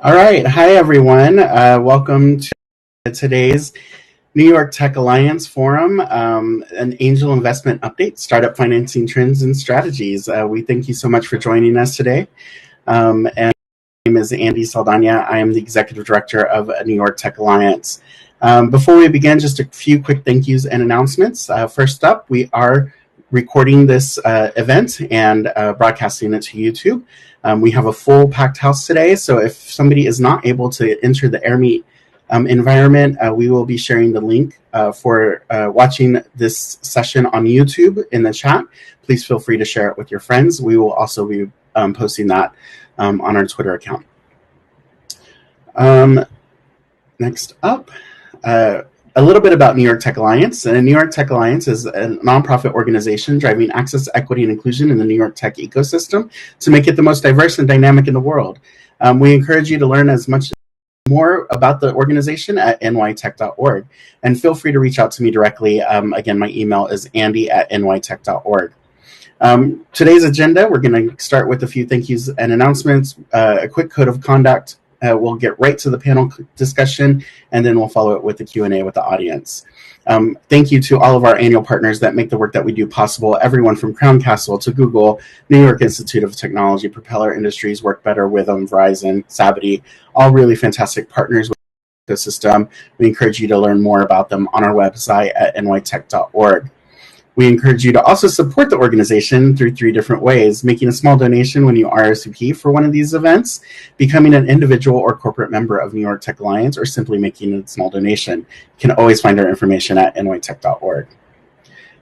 All right. Hi, everyone. Welcome to today's New York Tech Alliance Forum, an angel investment update, startup financing trends and strategies. We thank you so much for joining us today. And my name is Andy Saldana. I am the Executive Director of New York Tech Alliance. Before we begin, just a few quick thank yous and announcements. First up, we are recording this event and broadcasting it to YouTube. We have a full packed house today, so if somebody is not able to enter the AirMeet environment, we will be sharing the link for watching this session on YouTube in the chat. Please feel free to share it with your friends. We will also be posting that on our Twitter account. Next up, a little bit about New York Tech Alliance. New York Tech Alliance is a nonprofit organization driving access, equity, and inclusion in the New York tech ecosystem to make it the most diverse and dynamic in the world. We encourage you to learn as much more about the organization at nytech.org. And feel free to reach out to me directly. Again, my email is andy@nytech.org. Today's agenda, we're going to start with a few thank yous and announcements, a quick code of conduct. We'll get right to the panel discussion, and then we'll follow it with the Q&A with the audience. Thank you to all of our annual partners that make the work that we do possible, everyone from Crown Castle to Google, New York Institute of Technology, Propeller Industries, Work Better, Witham, Verizon, Sabity, all really fantastic partners with the ecosystem. We encourage you to learn more about them on our website at nytech.org. We encourage you to also support the organization through 3 different ways: making a small donation when you RSVP for one of these events, becoming an individual or corporate member of New York Tech Alliance, or simply making a small donation. You can always find our information at nytech.org.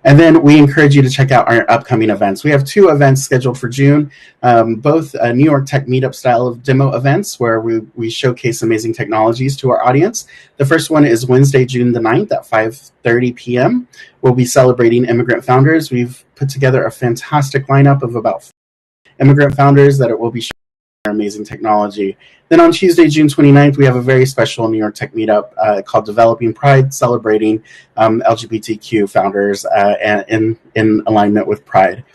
And then we encourage you to check out our upcoming events. We have 2 events scheduled for June, both New York Tech meetup style of demo events where we showcase amazing technologies to our audience. The first one is Wednesday, June the 9th at 5:30 p.m. We'll be celebrating immigrant founders. We've put together a fantastic lineup of about 4 immigrant founders that will be showing our amazing technology. Then on Tuesday, June 29th, we have a very special New York Tech meetup called Developing Pride, celebrating LGBTQ founders and in alignment with Pride.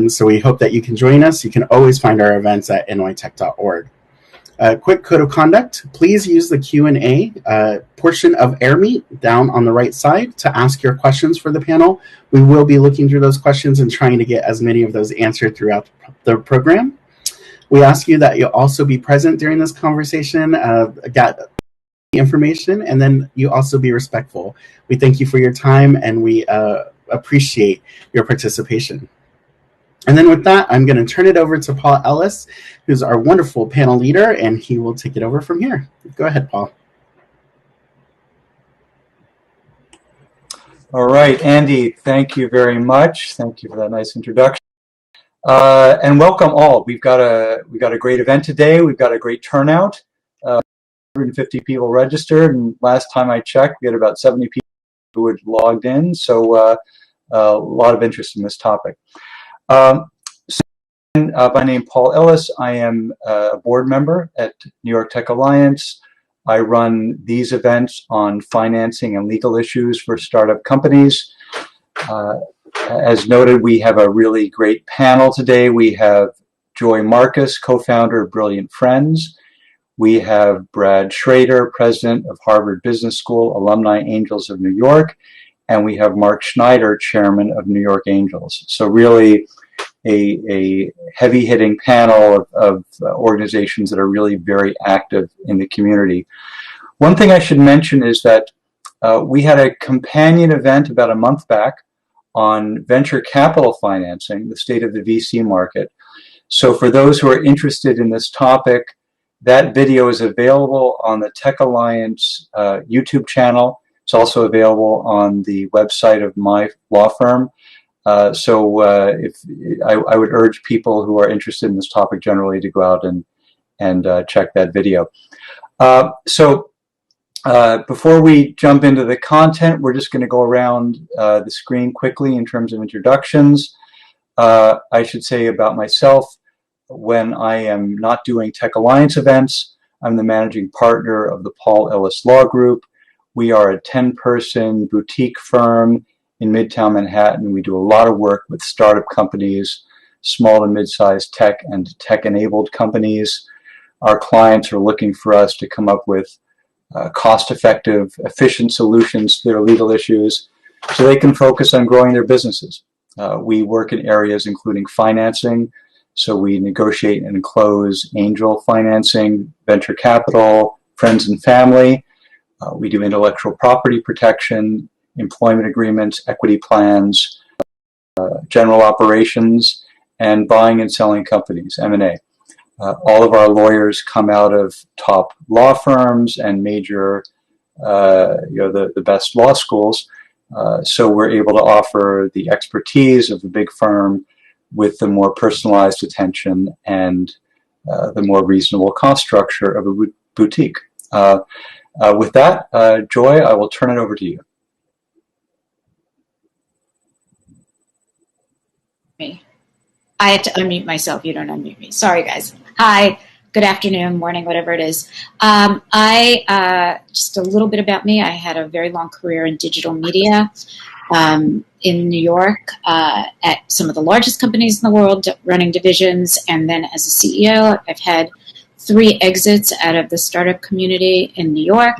So we hope that you can join us. You can always find our events at nytech.org. Quick code of conduct. Please use the Q&A portion of AirMeet down on the right side to ask your questions for the panel. We will be looking through those questions and trying to get as many of those answered throughout the program. We ask you that you'll also be present during this conversation, get information, and then you also be respectful. We thank you for your time, and we appreciate your participation. And then with that, I'm going to turn it over to Paul Ellis, who's our wonderful panel leader, and he will take it over from here. Go ahead, Paul. All right, Andy, thank you very much. Thank you for that nice introduction. And welcome all. We've got a great event today. We've got a great turnout. 150 people registered, and last time I checked, we had about 70 people who had logged in. So a lot of interest in this topic. By name Paul Ellis. I am a board member at New York Tech Alliance. I run these events on financing and legal issues for startup companies. As noted, we have a really great panel today. We have Joy Marcus, co-founder of Brilliant Friends. We have Brad Schrader, president of Harvard Business School, Alumni Angels of New York. And we have Mark Schneider, chairman of New York Angels. So really a heavy-hitting panel of organizations that are really very active in the community. One thing I should mention is that we had a companion event about a month back on venture capital financing, the state of the VC market. So for those who are interested in this topic, that video is available on the Tech Alliance YouTube channel. It's also available on the website of my law firm. If I would urge people who are interested in this topic generally to go out and check that video. Before we jump into the content, we're just going to go around the screen quickly in terms of introductions. I should say about myself, when I am not doing Tech Alliance events, I'm the managing partner of the Paul Ellis Law Group. We are a 10-person boutique firm in Midtown Manhattan. We do a lot of work with startup companies, small and mid-sized tech and tech-enabled companies. our clients are looking for us to come up with cost-effective, efficient solutions to their legal issues so they can focus on growing their businesses. We work in areas including financing, so we negotiate and close angel financing, venture capital, friends and family. We do intellectual property protection, employment agreements, equity plans, general operations, and buying and selling companies, M&A. All of our lawyers come out of top law firms and major, the best law schools. So we're able to offer the expertise of a big firm with the more personalized attention and the more reasonable cost structure of a boutique. With that, Joy, I will turn it over to you. I have to unmute myself. You don't unmute me. Sorry, guys. Hi. Good afternoon, morning, whatever it is. Just a little bit about me. I had a very long career in digital media in New York at some of the largest companies in the world, running divisions. And then as a CEO, I've had 3 exits out of the startup community in New York.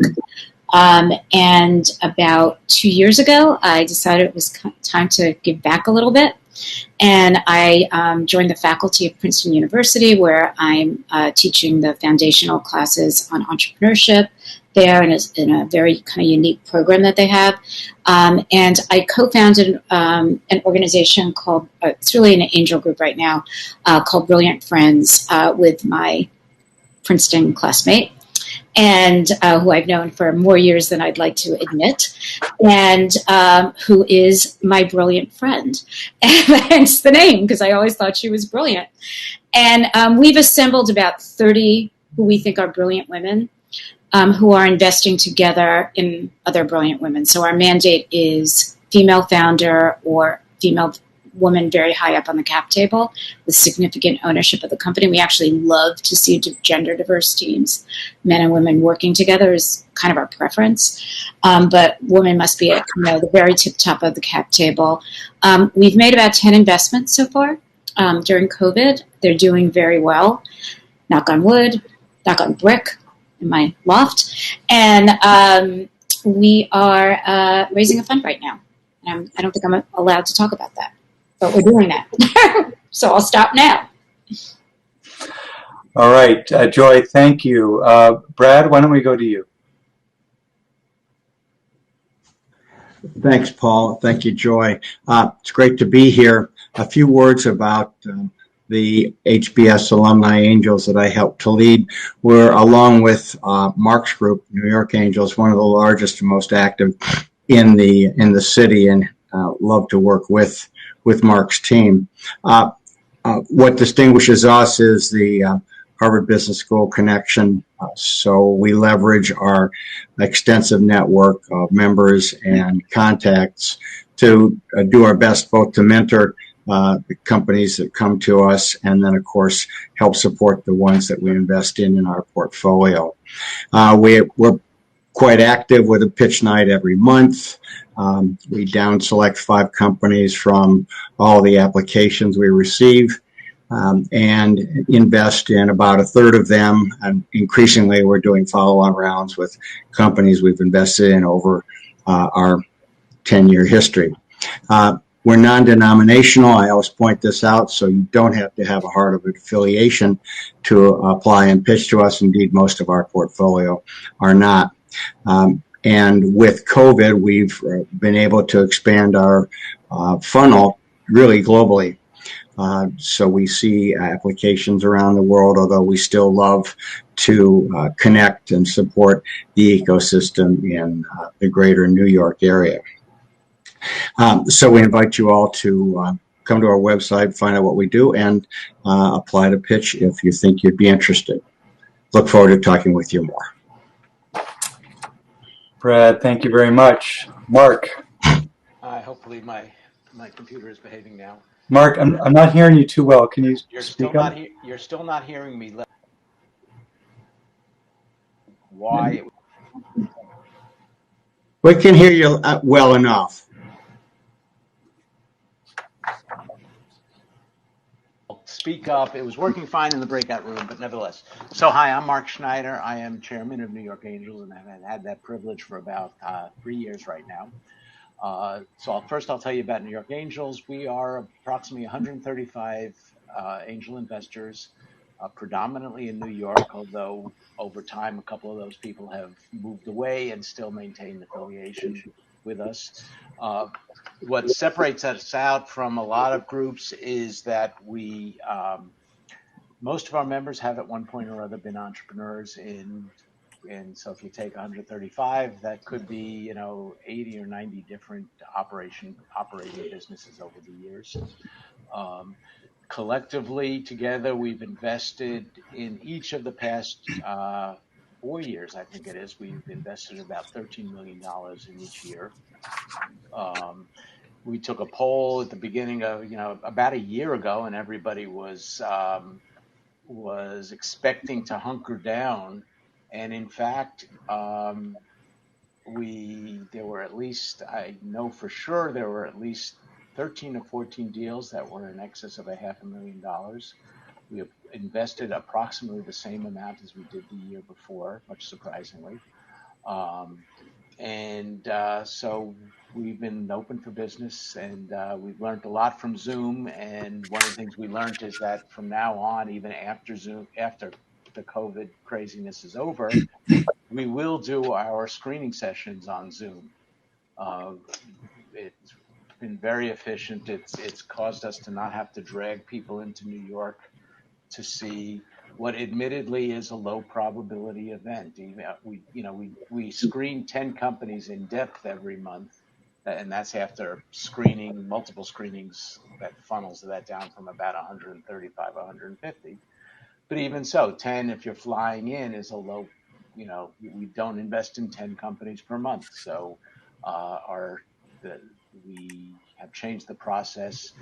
And about 2 years ago, I decided it was time to give back a little bit. And I joined the faculty of Princeton University, where I'm teaching the foundational classes on entrepreneurship there, and in a very kind of unique program that they have. And I co-founded an organization called, it's really an angel group right now, called Brilliant Friends with my Princeton classmate, and who I've known for more years than I'd like to admit, and who is my brilliant friend. And hence the name, because I always thought she was brilliant. And we've assembled about 30 who we think are brilliant women who are investing together in other brilliant women. So our mandate is female founder or female woman very high up on the cap table with significant ownership of the company. We actually love to see gender diverse teams. Men and women working together is kind of our preference. But women must be at the very tip top of the cap table. We've made about 10 investments so far during COVID. They're doing very well. Knock on wood, knock on brick in my loft. And we are raising a fund right now. And I don't think I'm allowed to talk about that. But we're doing that. So I'll stop now. All right, Joy, thank you. Brad, why don't we go to you? Thanks, Paul. Thank you, Joy. It's great to be here. A few words about the Hbs Alumni Angels that I helped to lead. We're, along with Mark's group, New York Angels, one of the largest and most active in the city, and love to work with Mark's team. What distinguishes us is the Harvard Business School connection. So we leverage our extensive network of members and contacts to do our best both to mentor the companies that come to us and then, of course, help support the ones that we invest in our portfolio. We're quite active with a pitch night every month. We down select 5 companies from all the applications we receive and invest in about a third of them. And increasingly, we're doing follow-on rounds with companies we've invested in over our 10-year history. We're non-denominational. I always point this out, so you don't have to have a Harvard affiliation to apply and pitch to us. Indeed, most of our portfolio are not. And with COVID, we've been able to expand our funnel really globally. So we see applications around the world, although we still love to connect and support the ecosystem in the greater New York area. So we invite you all to come to our website, find out what we do, and apply to pitch if you think you'd be interested. Look forward to talking with you more. Brad, thank you very much. Mark. Hopefully my computer is behaving now. Mark, I'm not hearing you too well. Can you speak up? You're still not hearing me. Why? We can hear you well enough. speak up. It was working fine in the breakout room, but nevertheless. So hi, I'm Mark Schneider. I am chairman of New York Angels, and I've had that privilege for about 3 years right now. First I'll tell you about New York Angels. We are approximately 135 angel investors, predominantly in New York, although over time a couple of those people have moved away and still maintain affiliation with us. What separates us out from a lot of groups is that most of our members have at one point or other been entrepreneurs and so if you take 135, that could be 80 or 90 different operating businesses over the years. Collectively together, we've invested in each of the past 4 years, I think it is. We've invested about $13 million in each year. We took a poll at the beginning of about a year ago, and everybody was expecting to hunker down, and in fact, there were at least, I know for sure there were at least 13 or 14 deals that were in excess of $500,000. We have invested approximately the same amount as we did the year before, much surprisingly. So we've been open for business, and we've learned a lot from Zoom. And one of the things we learned is that from now on, even after Zoom, after the COVID craziness is over, we will do our screening sessions on Zoom. It's been very efficient. It's caused us to not have to drag people into New York to see what admittedly is a low probability event. We screen 10 companies in depth every month, and that's after screening multiple screenings that funnels that down from about 135, 150. But even so, 10, if you're flying in, is a low. We don't invest in 10 companies per month. So we have changed the process.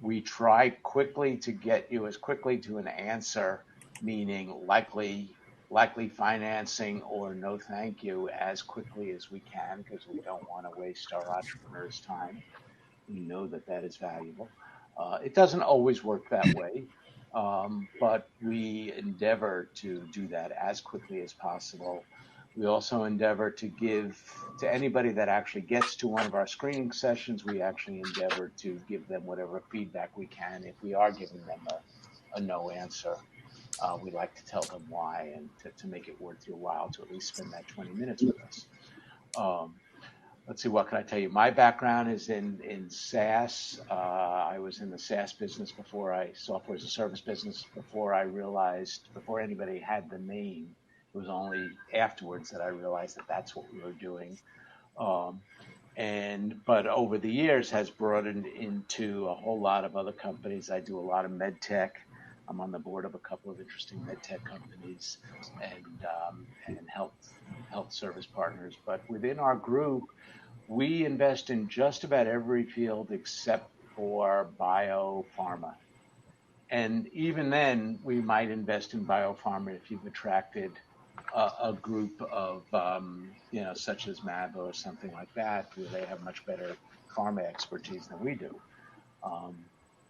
We try quickly to get you as quickly to an answer, meaning likely financing or no thank you, as quickly as we can, because we don't want to waste our entrepreneurs' time. We know that is valuable. It doesn't always work that way, but we endeavor to do that as quickly as possible. We also endeavor to give to anybody that actually gets to one of our screening sessions, we actually endeavor to give them whatever feedback we can. If we are giving them a no answer, we like to tell them why, and to make it worth your while to at least spend that 20 minutes with us. Let's see, what can I tell you? My background is in SaaS. I was in the SaaS business software as a service business, before anybody had the name. It was only afterwards that I realized that that's what we were doing. But over the years has broadened into a whole lot of other companies. I do a lot of med tech. I'm on the board of a couple of interesting med tech companies and health service partners. But within our group, we invest in just about every field except for biopharma. And even then, we might invest in biopharma if you've attracted a group of, such as MAB or something like that, where they have much better pharma expertise than we do.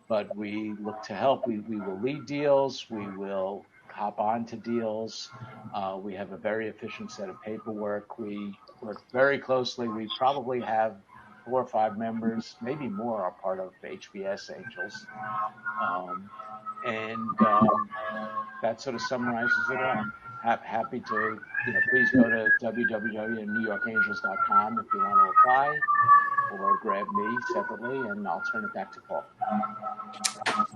But we look to help. We will lead deals. We will hop on to deals. We have a very efficient set of paperwork. We work very closely. We probably have 4 or 5 members, maybe more, are part of Hbs Angels. That sort of summarizes it all. Happy to, please go to www.newyorkangels.com if you want to apply, or grab me separately, and I'll turn it back to Paul.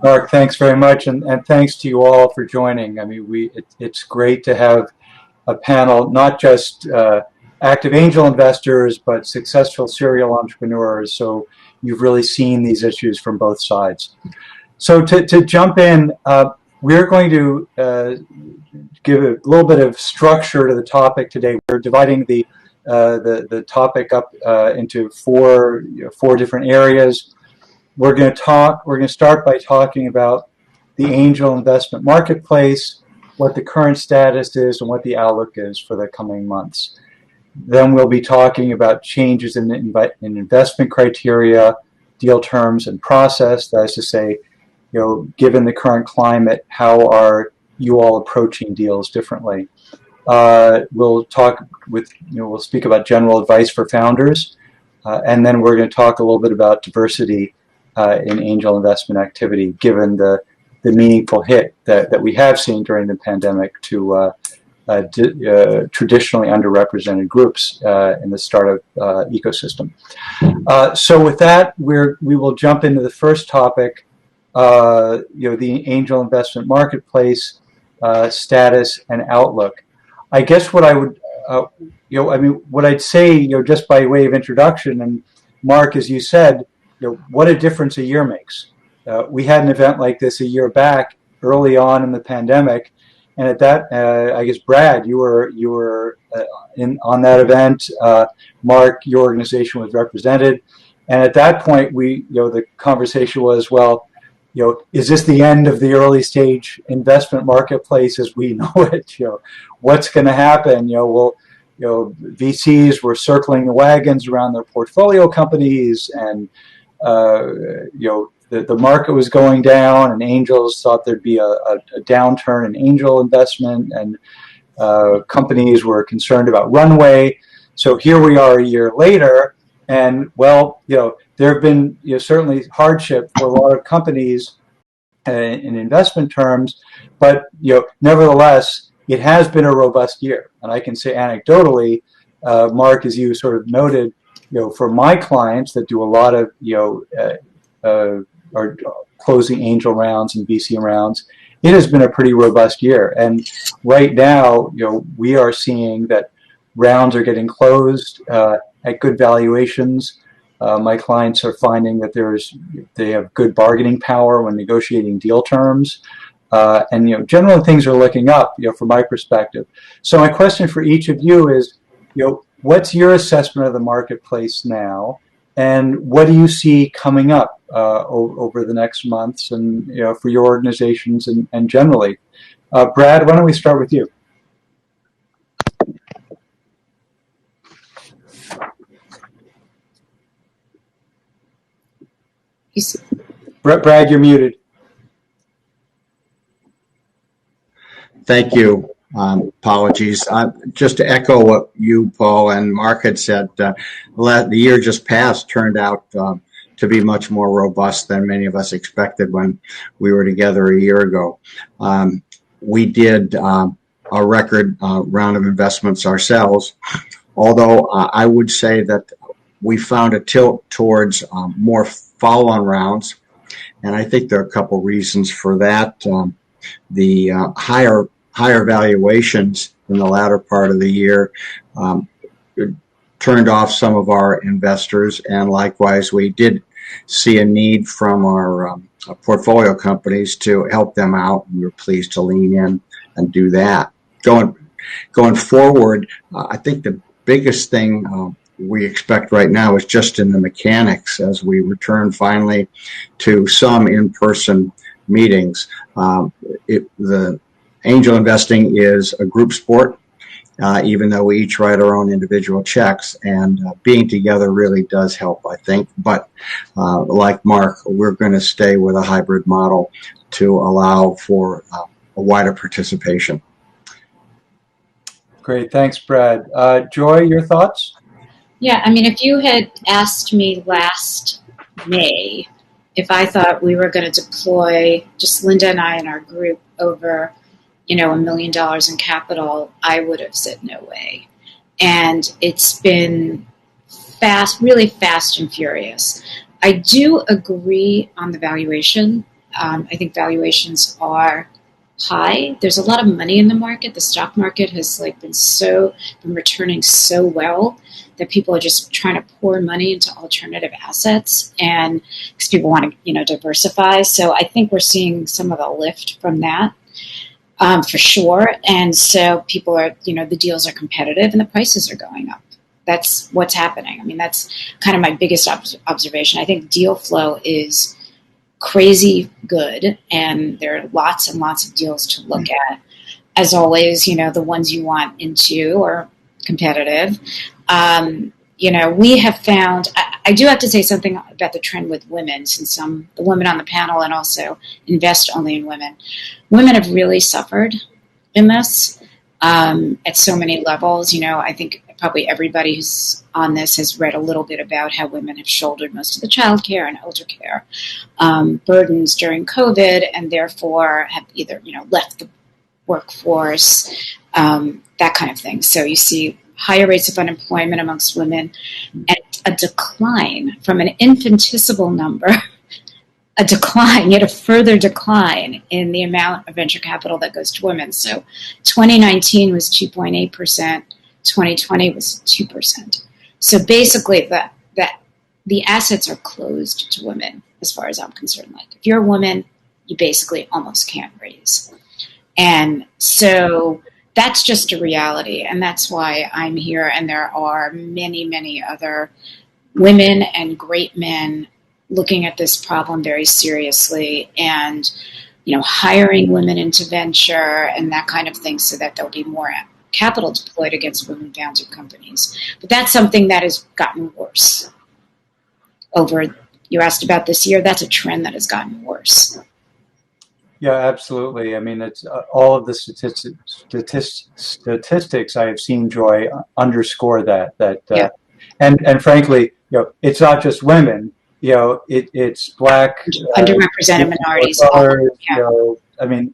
Mark, thanks very much, and thanks to you all for joining. I mean, it's great to have a panel, not just active angel investors, but successful serial entrepreneurs. So you've really seen these issues from both sides. So to jump in, we're going to give a little bit of structure to the topic today. We're dividing the topic up into four different areas. We're going to start by talking about the angel investment marketplace, what the current status is, and what the outlook is for the coming months. Then we'll be talking about changes in investment criteria, deal terms, and process. That is to say, given the current climate, how are you all approaching deals differently? We'll speak about general advice for founders, and then we're going to talk a little bit about diversity in angel investment activity, given the meaningful hit that we have seen during the pandemic to traditionally underrepresented groups in the startup ecosystem. So with that, we will jump into the first topic, the angel investment marketplace status and outlook. I guess what I would, what I'd say, just by way of introduction, and Mark, as you said, what a difference a year makes. We had an event like this a year back, early on in the pandemic, and at that, I guess, Brad, you were on that event. Mark, your organization was represented, and at that point, the conversation was, well, is this the end of the early stage investment marketplace as we know it? What's going to happen? VCs were circling the wagons around their portfolio companies, and the market was going down, and angels thought there'd be a downturn in angel investment, and companies were concerned about runway. So here we are a year later, and there have been certainly hardship for a lot of companies in investment terms, but nevertheless, it has been a robust year. And I can say anecdotally, Mark, as you sort of noted, for my clients that do a lot of are closing angel rounds and VC rounds, it has been a pretty robust year. And right now, we are seeing that rounds are getting closed at good valuations. My clients are finding that they have good bargaining power when negotiating deal terms, and generally things are looking up, from my perspective. So my question for each of you is, what's your assessment of the marketplace now, and what do you see coming up over the next months, and for your organizations and generally? Brad, why don't we start with you? Brad, you're muted. Thank you. Apologies. Just to echo what you, Paul, and Mark had said, the year just passed turned out to be much more robust than many of us expected when we were together a year ago. We did a record round of investments ourselves, although I would say that we found a tilt towards more follow-on rounds, and I think there are a couple reasons for that. The higher valuations in the latter part of the year turned off some of our investors, and likewise we did see a need from our portfolio companies to help them out, and we're pleased to lean in and do that. Going forward, I think the biggest thing we expect right now is just in the mechanics as we return finally to some in-person meetings. The angel investing is a group sport, even though we each write our own individual checks, and being together really does help, I think. But like Mark, we're going to stay with a hybrid model to allow for a wider participation. Great, thanks, Brad. Joy, your thoughts? Yeah, I mean, if you had asked me last May if I thought we were going to deploy, just Linda and I and our group, over, $1 million in capital, I would have said no way. And it's been fast, really fast and furious. I do agree on the valuation. I think valuations are high. There's a lot of money in the market. The stock market has been returning so well that people are just trying to pour money into alternative assets, and because people want to, diversify. So I think we're seeing some of a lift from that, for sure. And so people are, the deals are competitive and the prices are going up. That's what's happening. I mean, that's kind of my biggest observation. I think deal flow is crazy good, and there are lots and lots of deals to look at. As always, the ones you want into are competitive. We have found, I do have to say something about the trend with women, since I'm the woman on the panel and also invest only in women. Women have really suffered in this at so many levels. You know, I think probably everybody who's on this has read a little bit about how women have shouldered most of the child care and elder care burdens during COVID, and therefore have either, you know, left the workforce, that kind of thing. So you see higher rates of unemployment amongst women and a decline from an infinitesimal number, yet a further decline in the amount of venture capital that goes to women. So 2019 was 2.8%, 2020 was 2%. So basically the assets are closed to women as far as I'm concerned. Like if you're a woman, you basically almost can't raise. And so that's just a reality, and that's why I'm here. And there are many, many other women and great men looking at this problem very seriously, and, you know, hiring women into venture and that kind of thing, so that there'll be more capital deployed against women-founded companies. But that's something that has gotten worse. You asked about this year. That's a trend that has gotten worse. Yeah, absolutely. I mean, it's all of the statistics I have seen, Joy, underscore that. Yeah. And frankly, you know, it's not just women. You know, it's Black, underrepresented minorities. Colors, Yeah. You know, I mean,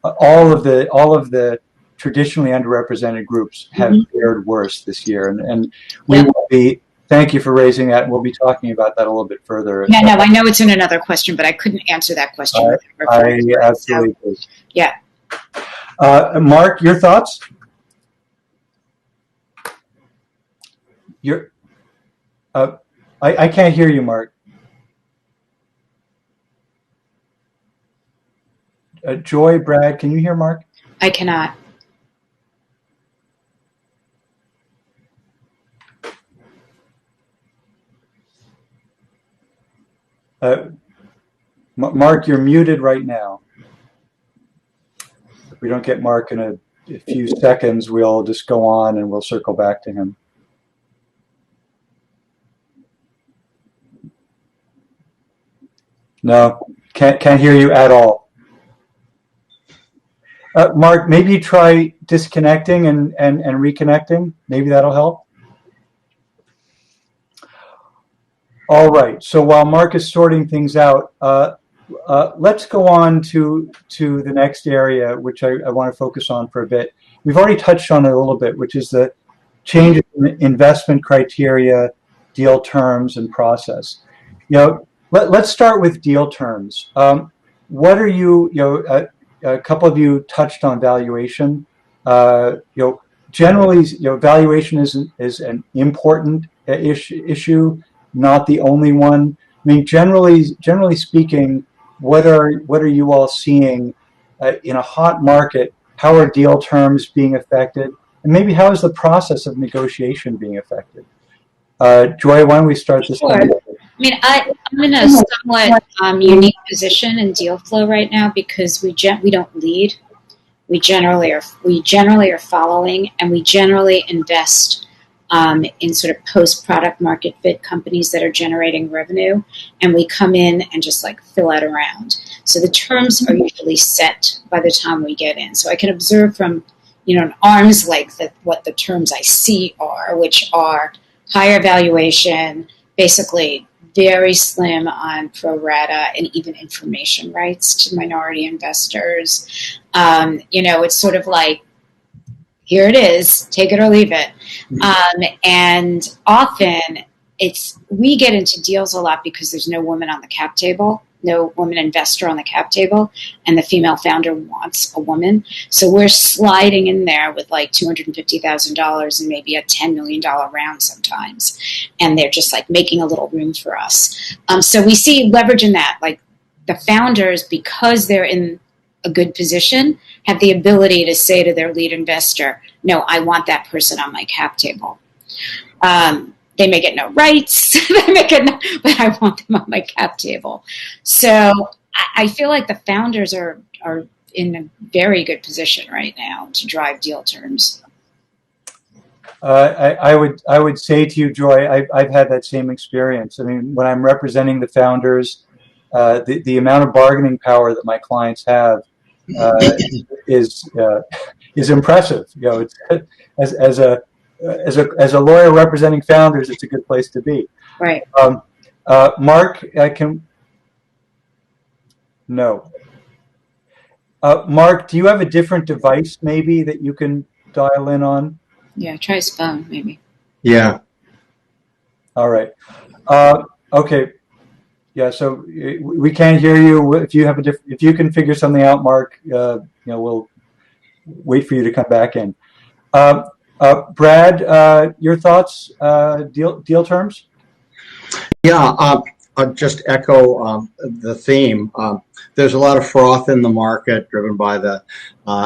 all of the traditionally underrepresented groups have fared worse this year, and we will be. Thank you for raising that, and we'll be talking about that a little bit further. Yeah, no, I know it's in another question, but I couldn't answer that question. I absolutely do. Yeah. Mark, your thoughts? I can't hear you, Mark. Joy, Brad, can you hear Mark? I cannot. Mark, you're muted right now. If we don't get Mark in a few seconds, we'll just go on and we'll circle back to him. No, can't hear you at all. Mark, maybe try disconnecting and reconnecting. Maybe that'll help. All right. So while Mark is sorting things out, let's go on to the next area, which I want to focus on for a bit. We've already touched on it a little bit, which is the change in investment criteria, deal terms, and process. You know, let's start with deal terms. What are you know, a couple of you touched on valuation. You know, generally, you know, valuation is an important issue, not the only one. I mean, generally speaking, what are you all seeing in a hot market? How are deal terms being affected? And maybe how is the process of negotiation being affected? Joy, why don't we start this? Sure. I mean, I'm in a somewhat unique position in deal flow right now because we don't lead. We generally are following, and we generally invest in sort of post-product market fit companies that are generating revenue, and we come in and just like fill out a round. So the terms are usually set by the time we get in. So I can observe from, you know, an arm's length what the terms I see are, which are higher valuation, basically very slim on pro rata and even information rights to minority investors. You know, it's sort of like, here it is, take it or leave it. And often we get into deals a lot because there's no woman on the cap table, no woman investor on the cap table, and the female founder wants a woman. So we're sliding in there with like $250,000 and maybe a $10 million round sometimes. And they're just like making a little room for us. So we see leverage in that. Like the founders, because they're in a good position, have the ability to say to their lead investor, no, I want that person on my cap table. They may get no rights, but I want them on my cap table. So I feel like the founders are in a very good position right now to drive deal terms. I would say to you, Joy, I've had that same experience. I mean, when I'm representing the founders, the amount of bargaining power that my clients have is impressive. You know, it's as a lawyer representing founders, it's a good place to be. Right. Mark, Mark, do you have a different device maybe that you can dial in on? Yeah, try his phone maybe. Yeah. All right. Okay. Yeah. So we can't hear you. If you have if you can figure something out, Mark, we'll wait for you to come back in. Brad, your thoughts? Deal terms? Yeah. I'll just echo the theme. There's a lot of froth in the market driven by the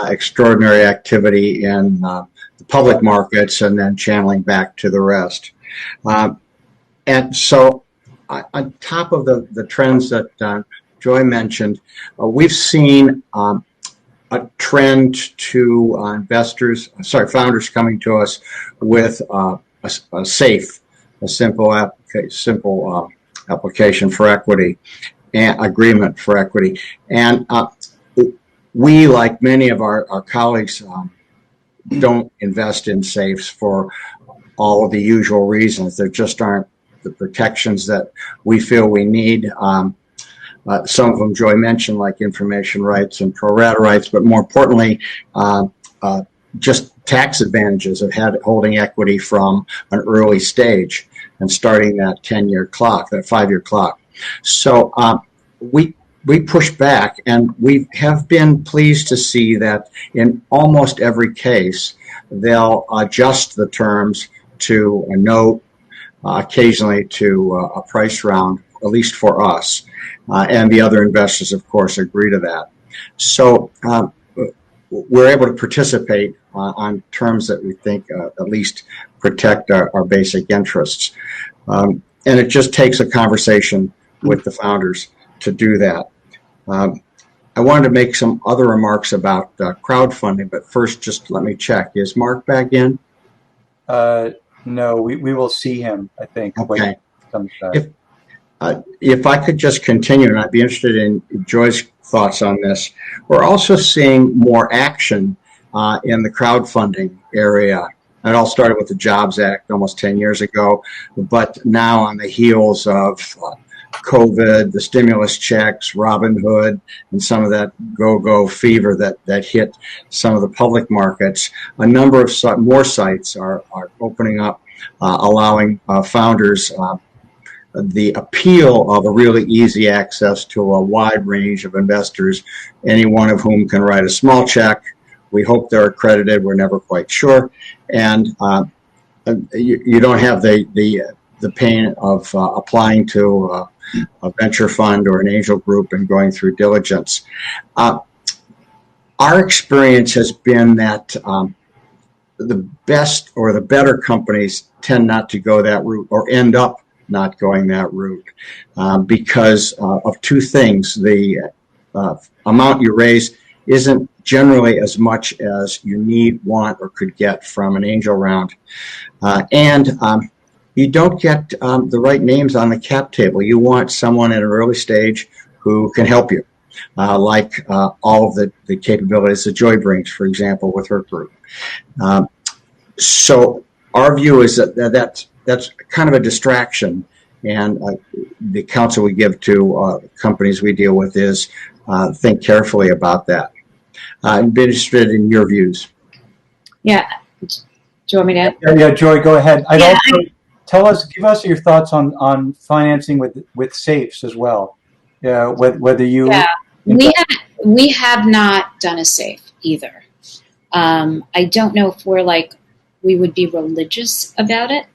extraordinary activity in the public markets and then channeling back to the rest. And so on top of the trends that Joy mentioned, we've seen a trend to founders coming to us with a simple application for equity and agreement for equity. And we, like many of our colleagues, don't invest in safes for all of the usual reasons. There just aren't the protections that we feel we need. Some of them Joy mentioned, like information rights and pro rata rights, but more importantly, just tax advantages of holding equity from an early stage and starting that 10-year clock, that 5-year clock. So we push back, and we have been pleased to see that in almost every case, they'll adjust the terms to a note, occasionally to a price round, at least for us. And the other investors, of course, agree to that. So we're able to participate on terms that we think at least protect our basic interests. And it just takes a conversation with the founders to do that. I wanted to make some other remarks about crowdfunding, but first, just let me check. Is Mark back in? No, we will see him, I think, okay, when he comes back. If I could just continue, and I'd be interested in Joy's thoughts on this. We're also seeing more action in the crowdfunding area. It all started with the Jobs Act almost 10 years ago, but now on the heels of COVID, the stimulus checks, Robinhood, and some of that go-go fever that hit some of the public markets, a number of more sites are opening up, allowing founders the appeal of a really easy access to a wide range of investors, any one of whom can write a small check. We hope they're accredited. We're never quite sure. And you don't have the pain of applying to a venture fund or an angel group and going through diligence. Our experience has been that the best or the better companies tend not to go that route or end up not going that route because of two things. The amount you raise isn't generally as much as you need, want, or could get from an angel round. And you don't get the right names on the cap table. You want someone at an early stage who can help you, like all of the capabilities that Joy brings, for example, with her group. So our view is that that's kind of a distraction, and the counsel we give to companies we deal with is think carefully about that. I'd be interested in your views. Yeah. Do you want me to? Yeah, Joy, go ahead. Give us your thoughts on financing with safes as well. Yeah, whether you. Yeah, we have not done a safe either. I don't know if we would be religious about it.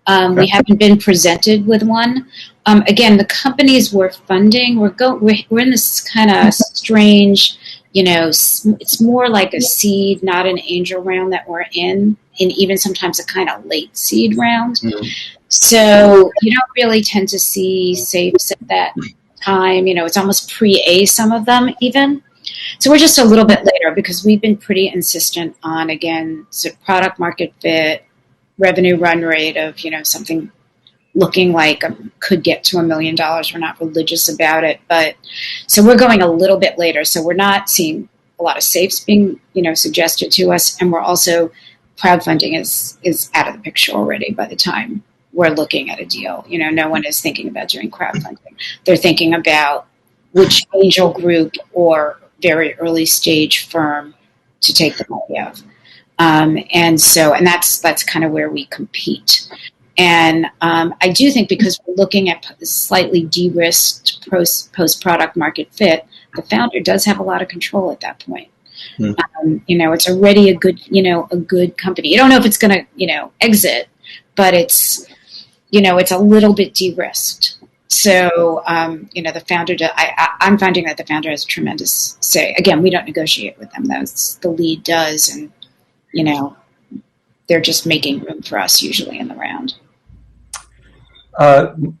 We haven't been presented with one. Again, the companies we're funding, we're in this kind of strange, it's more like a seed, not an angel round that we're in, and even sometimes a kind of late seed round. Mm-hmm. So you don't really tend to see safes at that time. It's almost pre-A, some of them even. So we're just a little bit later because we've been pretty insistent on, again, product market fit, revenue run rate of, something looking like could get to $1 million. We're not religious about it, but so we're going a little bit later. So we're not seeing a lot of safes being, suggested to us, and we're also crowdfunding is out of the picture already by the time we're looking at a deal. No one is thinking about doing crowdfunding. They're thinking about which angel group or very early stage firm to take the money of. And that's kind of where we compete. And I do think because we're looking at slightly de-risked post-product market fit, the founder does have a lot of control at that point. It's already a good company. You don't know if it's going to, exit, but it's a little bit de-risked. So, the founder, I'm finding that the founder has tremendous say. Again, we don't negotiate with them. That's the lead does. And, they're just making room for us usually in the round.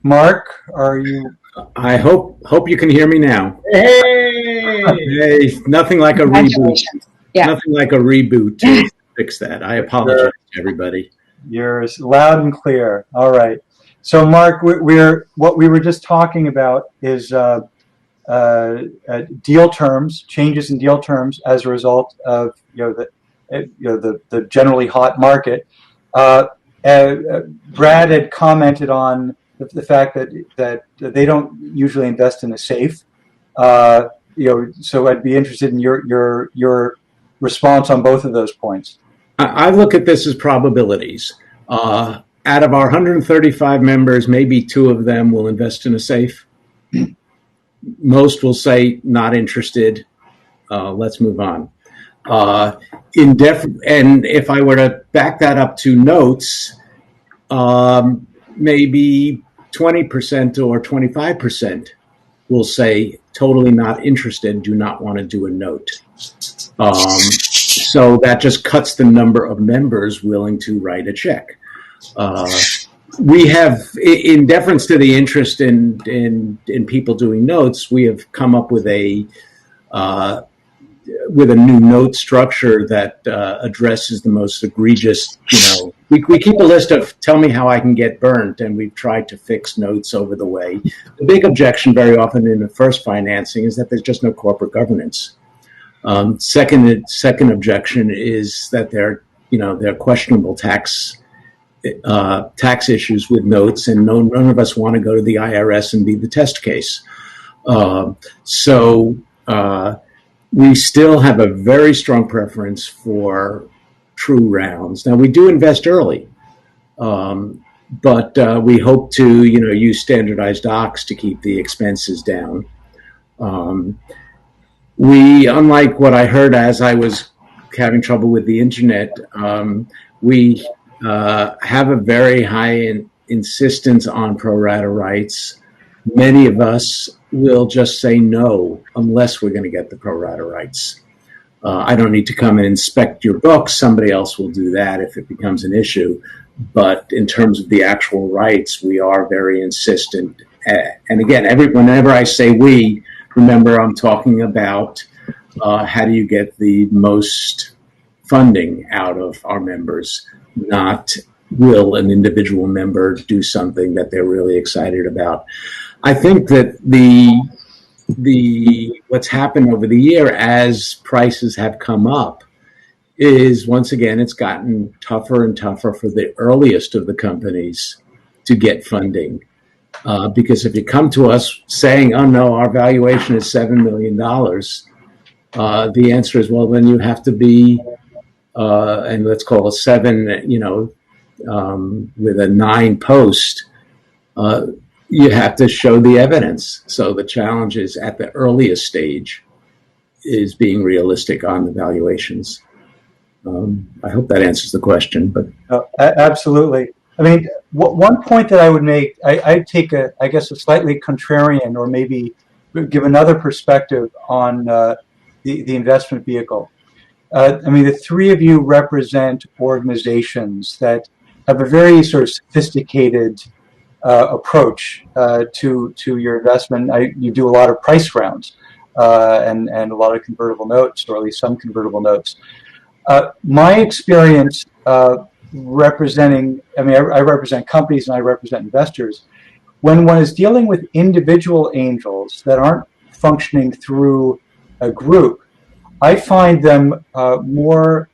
Mark, are you? I hope you can hear me now. Hey, nothing like a reboot. Yeah. Nothing like a reboot to fix that. I apologize to everybody. You're loud and clear. All right. So, Mark, what we were just talking about is deal terms, changes in deal terms as a result of the generally hot market. Brad had commented on the fact that they don't usually invest in a safe. So I'd be interested in your response on both of those points. I look at this as probabilities. Out of our 135 members, maybe 2 of them will invest in a safe. Most will say not interested. Let's move on. And if I were to back that up to notes, maybe 20% or 25% will say totally not interested, do not want to do a note. So that just cuts the number of members willing to write a check. We have, in deference to the interest in people doing notes, we have come up with a new note structure that addresses the most egregious, we keep a list of tell me how I can get burnt, and we've tried to fix notes over the way. The big objection very often in the first financing is that there's just no corporate governance. Second objection is that there are questionable tax issues with notes, and none of us want to go to the IRS and be the test case. We still have a very strong preference for true rounds. Now, we do invest early, but we hope to, use standardized docs to keep the expenses down. Unlike what I heard as I was having trouble with the internet, we have a very high insistence on pro rata rights. Many of us will just say no unless we're going to get the pro rata rights. I don't need to come and inspect your books. Somebody else will do that if it becomes an issue. But in terms of the actual rights, we are very insistent. And again, whenever I say we, remember I'm talking about how do you get the most funding out of our members, not will an individual member do something that they're really excited about. I think that what's happened over the year as prices have come up is, once again, it's gotten tougher and tougher for the earliest of the companies to get funding. Because if you come to us saying, oh no, our valuation is $7 million, the answer is, well, then you have to be, and let's call it 7, with a 9 post, you have to show the evidence. So the challenge is at the earliest stage is being realistic on the valuations. I hope that answers the question. But absolutely. I mean, one point that I would make, I'd take a slightly contrarian, or maybe give another perspective on the investment vehicle. The 3 of you represent organizations that have a very sort of sophisticated approach to your investment. You do a lot of price rounds and a lot of convertible notes, or at least some convertible notes. My experience representing, I represent companies and I represent investors. When one is dealing with individual angels that aren't functioning through a group, I find them more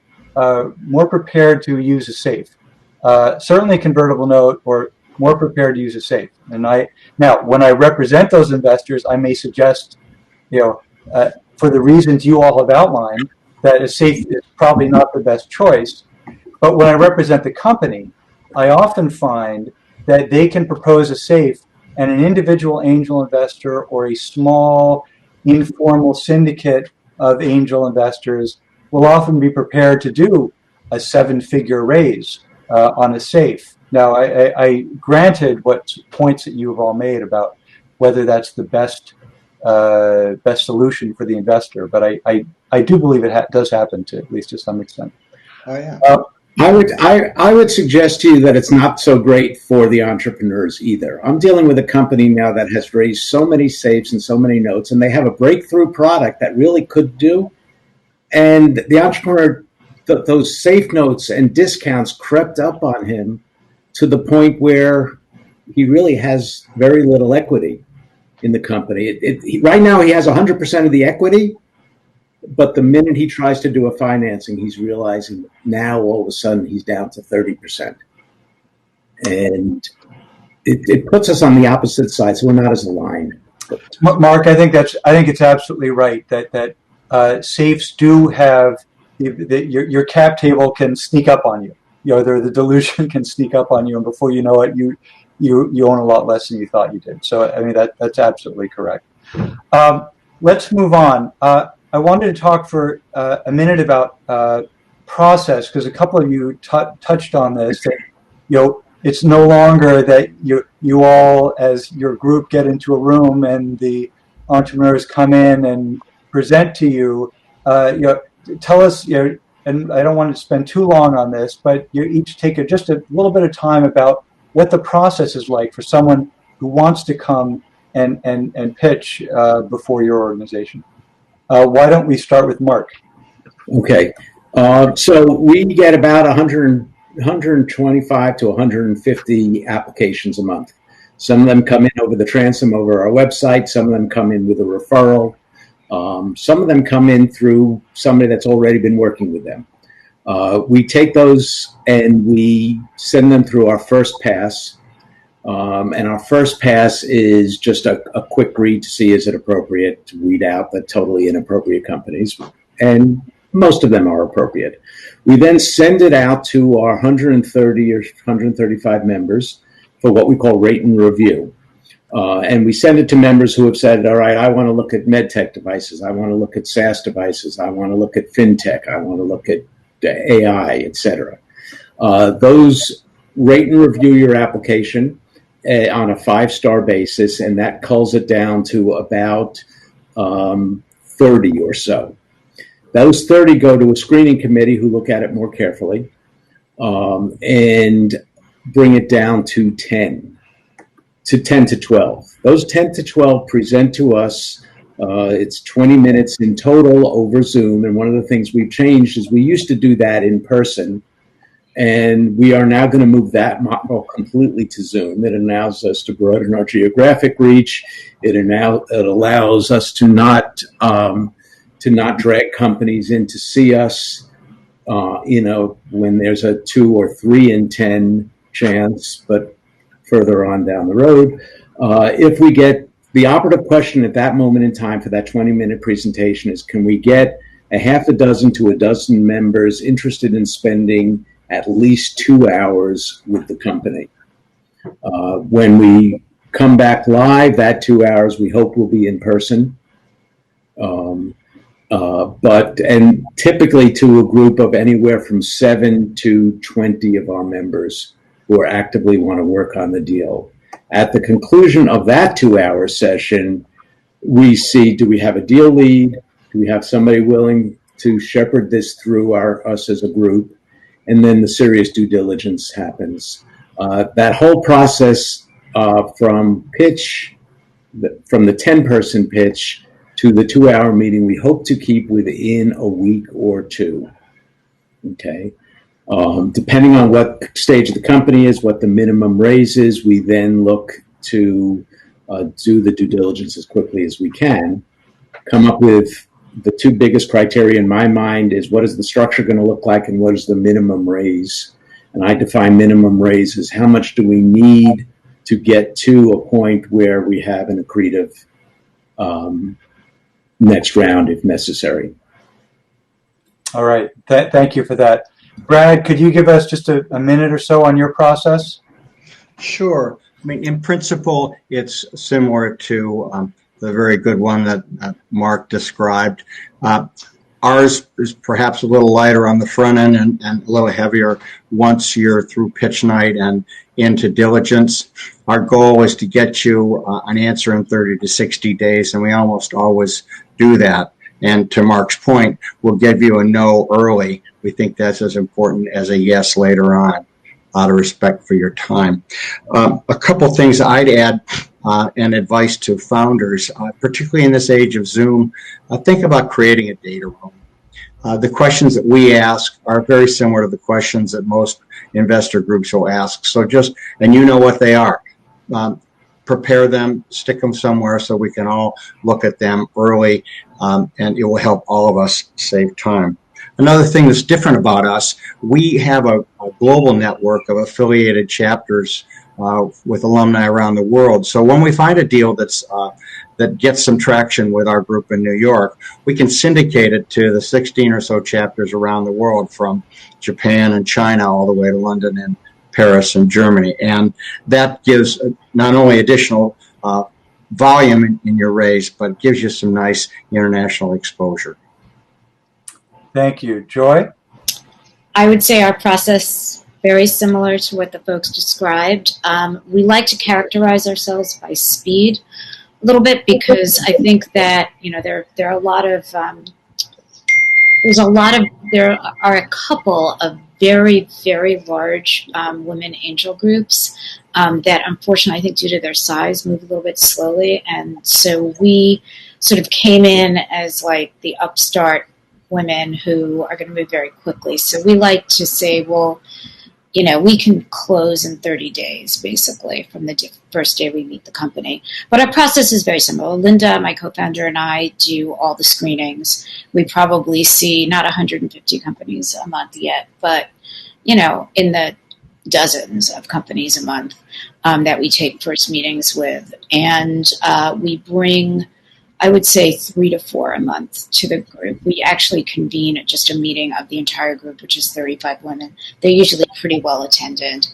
prepared to use a safe, certainly a convertible note, or more prepared to use a safe. And now, when I represent those investors, I may suggest, for the reasons you all have outlined, that a safe is probably not the best choice. But when I represent the company, I often find that they can propose a safe, and an individual angel investor or a small informal syndicate of angel investors will often be prepared to do a 7-figure raise on a safe. Now, I granted what points that you have all made about whether that's the best solution for the investor, but I do believe it does happen to, at least to some extent. Oh, yeah. I would suggest to you that it's not so great for the entrepreneurs either. I'm dealing with a company now that has raised so many safes and so many notes, and they have a breakthrough product that really could do. And the entrepreneur, those safe notes and discounts crept up on him to the point where he really has very little equity in the company. Right now, he has 100% of the equity. But the minute he tries to do a financing, he's realizing now all of a sudden he's down to 30%. And it puts us on the opposite side, so we're not as aligned. Mark, I think it's absolutely right that safes do have your cap table can sneak up on you. The delusion can sneak up on you, and before you know it, you own a lot less than you thought you did. So that's absolutely correct. Let's move on. I wanted to talk for a minute about process, because a couple of you touched on this. That, it's no longer that you all, as your group, get into a room and the entrepreneurs come in and present to you. Tell us, and I don't want to spend too long on this, but you each take just a little bit of time about what the process is like for someone who wants to come and pitch before your organization. Why don't we start with Mark? Okay. So we get about 125 to 150 applications a month. Some of them come in over the transom over our website. Some of them come in with a referral. Some of them come in through somebody that's already been working with them. We take those and we send them through our first pass. And our first pass is just a quick read to see is it appropriate, to weed out the totally inappropriate companies. And most of them are appropriate. We then send it out to our 130 or 135 members for what we call rate and review. And we send it to members who have said, all right, I want to look at medtech devices. I want to look at SaaS devices. I want to look at fintech. I want to look at AI, et cetera. Those rate and review your application on a 5-star basis, and that culls it down to about 30 or so. Those 30 go to a screening committee who look at it more carefully and bring it down to 10 to 12. Those 10 to 12 present to us. It's 20 minutes in total over Zoom, and one of the things we've changed is we used to do that in person. And we are now going to move that model completely to Zoom. It allows us to broaden our geographic reach. It allows us to not drag companies in to see us, when there's a 2 or 3 in 10 chance, but further on down the road. If we get the operative question at that moment in time for that 20-minute presentation is, can we get a half a dozen to a dozen members interested in spending at least 2 hours with the company? When we come back live, that 2 hours we hope will be in person. And typically to a group of anywhere from 7 to 20 of our members who actively want to work on the deal. At the conclusion of that 2-hour session, we see, do we have a deal lead? Do we have somebody willing to shepherd this through us as a group? And then the serious due diligence happens. That whole process from pitch, from the 10-person pitch to the 2-hour meeting, we hope to keep within a week or two. Okay. Depending on what stage of the company is, what the minimum raise is, we then look to do the due diligence as quickly as we can. Come up with the two biggest criteria in my mind is what is the structure going to look like and what is the minimum raise. And I define minimum raise as how much do we need to get to a point where we have an accretive next round if necessary. All right. Thank you for that. Brad, could you give us just a minute or so on your process? Sure. I mean, in principle, it's similar to the very good one that Mark described. Ours is perhaps a little lighter on the front end and a little heavier once you're through pitch night and into diligence. Our goal is to get you an answer in 30 to 60 days, and we almost always do that. And to Mark's point, we'll give you a no early. We think that's as important as a yes later on, out of respect for your time. A couple things I'd add and advice to founders, particularly in this age of Zoom, think about creating a data room. The questions that we ask are very similar to the questions that most investor groups will ask. So and you know what they are. Prepare them, stick them somewhere so we can all look at them early, and it will help all of us save time. Another thing that's different about us, we have a global network of affiliated chapters with alumni around the world. So when we find a deal that gets some traction with our group in New York, we can syndicate it to the 16 or so chapters around the world, from Japan and China all the way to London and Paris and Germany. And that gives not only additional volume in your raise, but gives you some nice international exposure. Thank you. Joy? I would say our process very similar to what the folks described. We like to characterize ourselves by speed a little bit, because I think that there are a lot of there are a couple of very, very large women angel groups that, unfortunately, I think due to their size, move a little bit slowly. And so we sort of came in as like the upstart women who are going to move very quickly. So we like to say, well, we can close in 30 days, basically, from the first day we meet the company. But our process is very similar. Linda, my co-founder, and I do all the screenings. We probably see not 150 companies a month yet, but, in the dozens of companies a month that we take first meetings with. And we bring, I would say, 3 to 4 a month to the group. We actually convene at just a meeting of the entire group, which is 35 women. They're usually pretty well attended.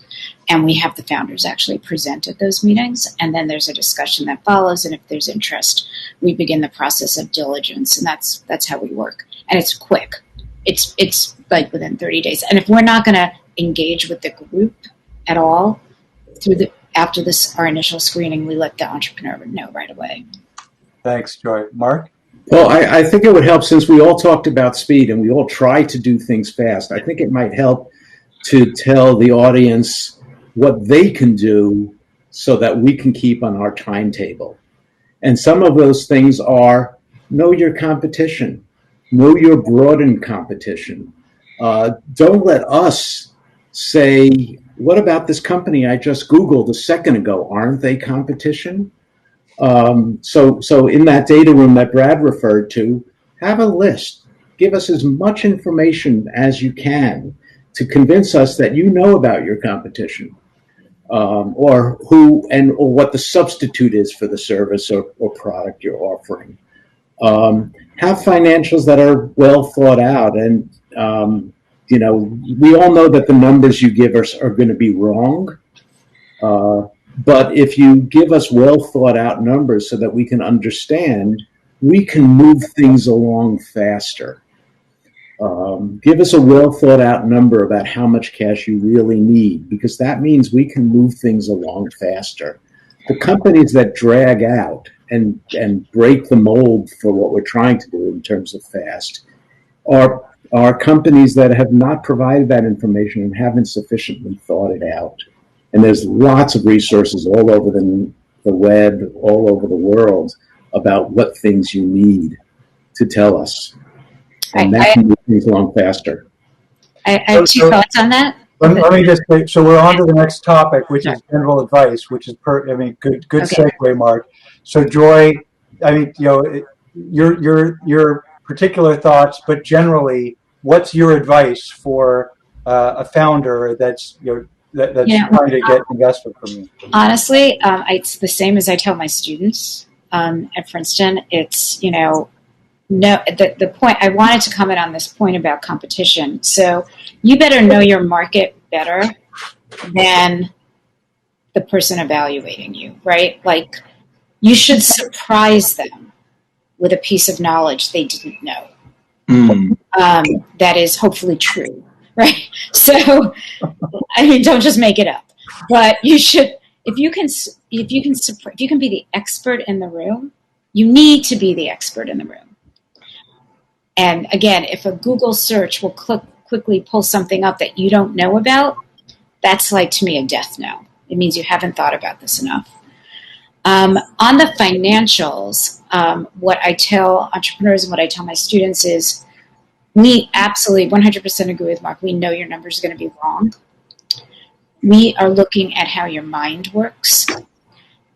And we have the founders actually present at those meetings. And then there's a discussion that follows. And if there's interest, we begin the process of diligence. And that's how we work. And it's quick. It's like within 30 days. And if we're not going to engage with the group at all after our initial screening, we let the entrepreneur know right away. Thanks, Joy. Mark? Well, I think it would help, since we all talked about speed and we all try to do things fast. I think it might help to tell the audience what they can do so that we can keep on our timetable. And some of those things are: know your competition, know your broadened competition. Don't let us say, what about this company I just Googled a second ago? Aren't they competition? So in that data room that Brad referred to, have a list. Give us as much information as you can to convince us that you know about your competition, or what the substitute is for the service or product you're offering. Have financials that are well thought out, and we all know that the numbers you give us are going to be wrong. But if you give us well thought out numbers so that we can understand, we can move things along faster. Give us a well thought out number about how much cash you really need, because that means we can move things along faster. The companies that drag out and break the mold for what we're trying to do in terms of fast are companies that have not provided that information and haven't sufficiently thought it out. And there's lots of resources all over the web, all over the world, about what things you need to tell us. And that can move things along faster. I have two thoughts on that. Let me just say, so we're on to the next topic, which is general advice, which is good Okay. segue, Mark. So Joy, I mean, your particular thoughts, but generally, what's your advice for a founder that's that's trying to get investment from you? Honestly, it's the same as I tell my students at Princeton. It's no, the point I wanted to comment on this point about competition. So you better know your market better than the person evaluating you, right? Like you should surprise them with a piece of knowledge they didn't know. That is hopefully true, right? So, I mean, don't just make it up. But you should, if you can be the expert in the room, you need to be the expert in the room. And again, if a Google search will quickly pull something up that you don't know about, that's like, to me, a death knell. It means you haven't thought about this enough. On the financials, what I tell entrepreneurs and what I tell my students is we absolutely 100% agree with Mark. We know your numbers are going to be wrong. We are looking at how your mind works,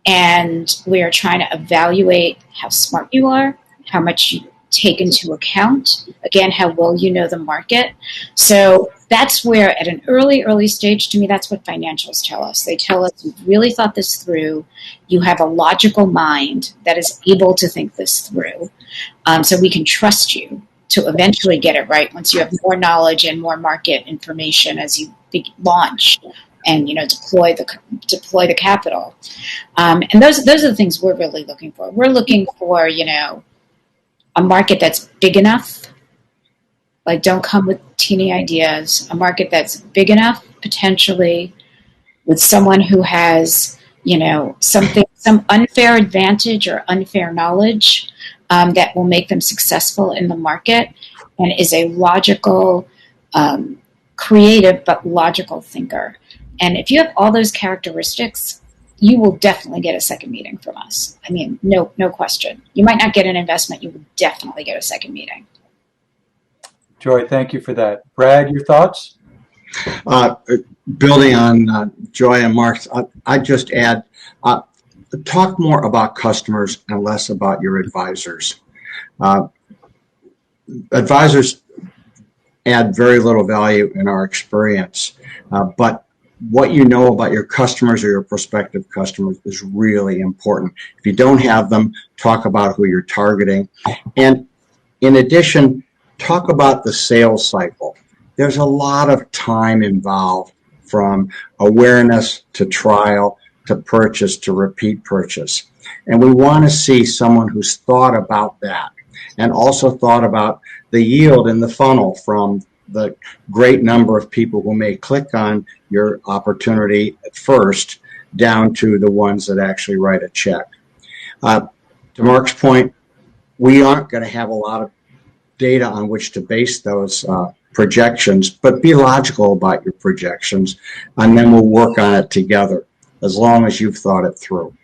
and we are trying to evaluate how smart you are, how much you take into account, again, how well you know the market. So that's where at an early stage, to me, that's what financials tell us. They tell us you've really thought this through. You have a logical mind that is able to think this through. So we can trust you to eventually get it right once you have more knowledge and more market information as you launch and deploy the capital. And those are the things we're really looking for. We're looking for a market that's big enough, like don't come with teeny ideas, a market that's big enough potentially with someone who has, some unfair advantage or unfair knowledge that will make them successful in the market and is a logical, creative, but logical thinker. And if you have all those characteristics, you will definitely get a second meeting from us. I mean, no question. You might not get an investment. You will definitely get a second meeting. Joy, thank you for that. Brad, your thoughts? Building on Joy and Mark's, I just add, talk more about customers and less about your advisors. Advisors add very little value in our experience, but what you know about your customers or your prospective customers is really important. If you don't have them, talk about who you're targeting. And in addition, talk about the sales cycle. There's a lot of time involved from awareness to trial to purchase to repeat purchase. And we want to see someone who's thought about that and also thought about the yield in the funnel from the great number of people who may click on your opportunity at first down to the ones that actually write a check. To Mark's point, we aren't going to have a lot of data on which to base those projections, but be logical about your projections, and then we'll work on it together as long as you've thought it through.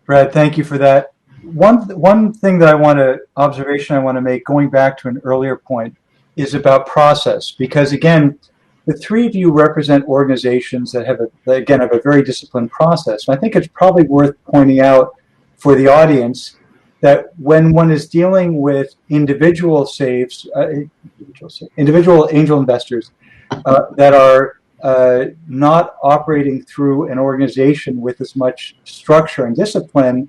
Brad, thank you for that. One thing that observation I want to make, going back to an earlier point, is about process, because again, the three of you represent organizations that have a very disciplined process. And I think it's probably worth pointing out for the audience that when one is dealing with individual angel investors that are not operating through an organization with as much structure and discipline,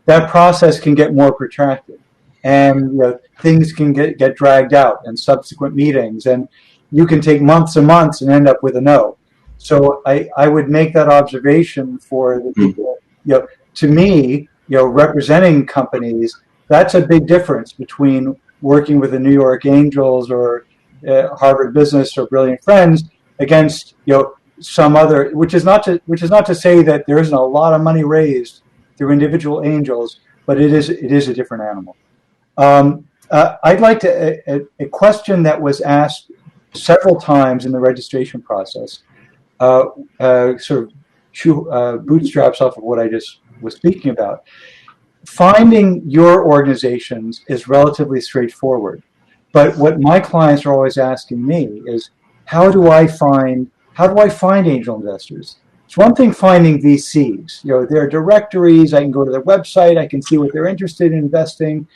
that process can get more protracted. And things can get dragged out in subsequent meetings, and you can take months and months and end up with a no. So I would make that observation for the people. To me, representing companies, that's a big difference between working with the New York Angels or Harvard Business or Brilliant Friends against some other, which is not to say that there isn't a lot of money raised through individual angels, but it is a different animal. I'd like to a question that was asked several times in the registration process, sort of bootstraps off of what I just was speaking about. Finding your organizations is relatively straightforward. But what my clients are always asking me is, how do I find angel investors? It's one thing finding VCs. There are directories. I can go to their website. I can see what they're interested in investing.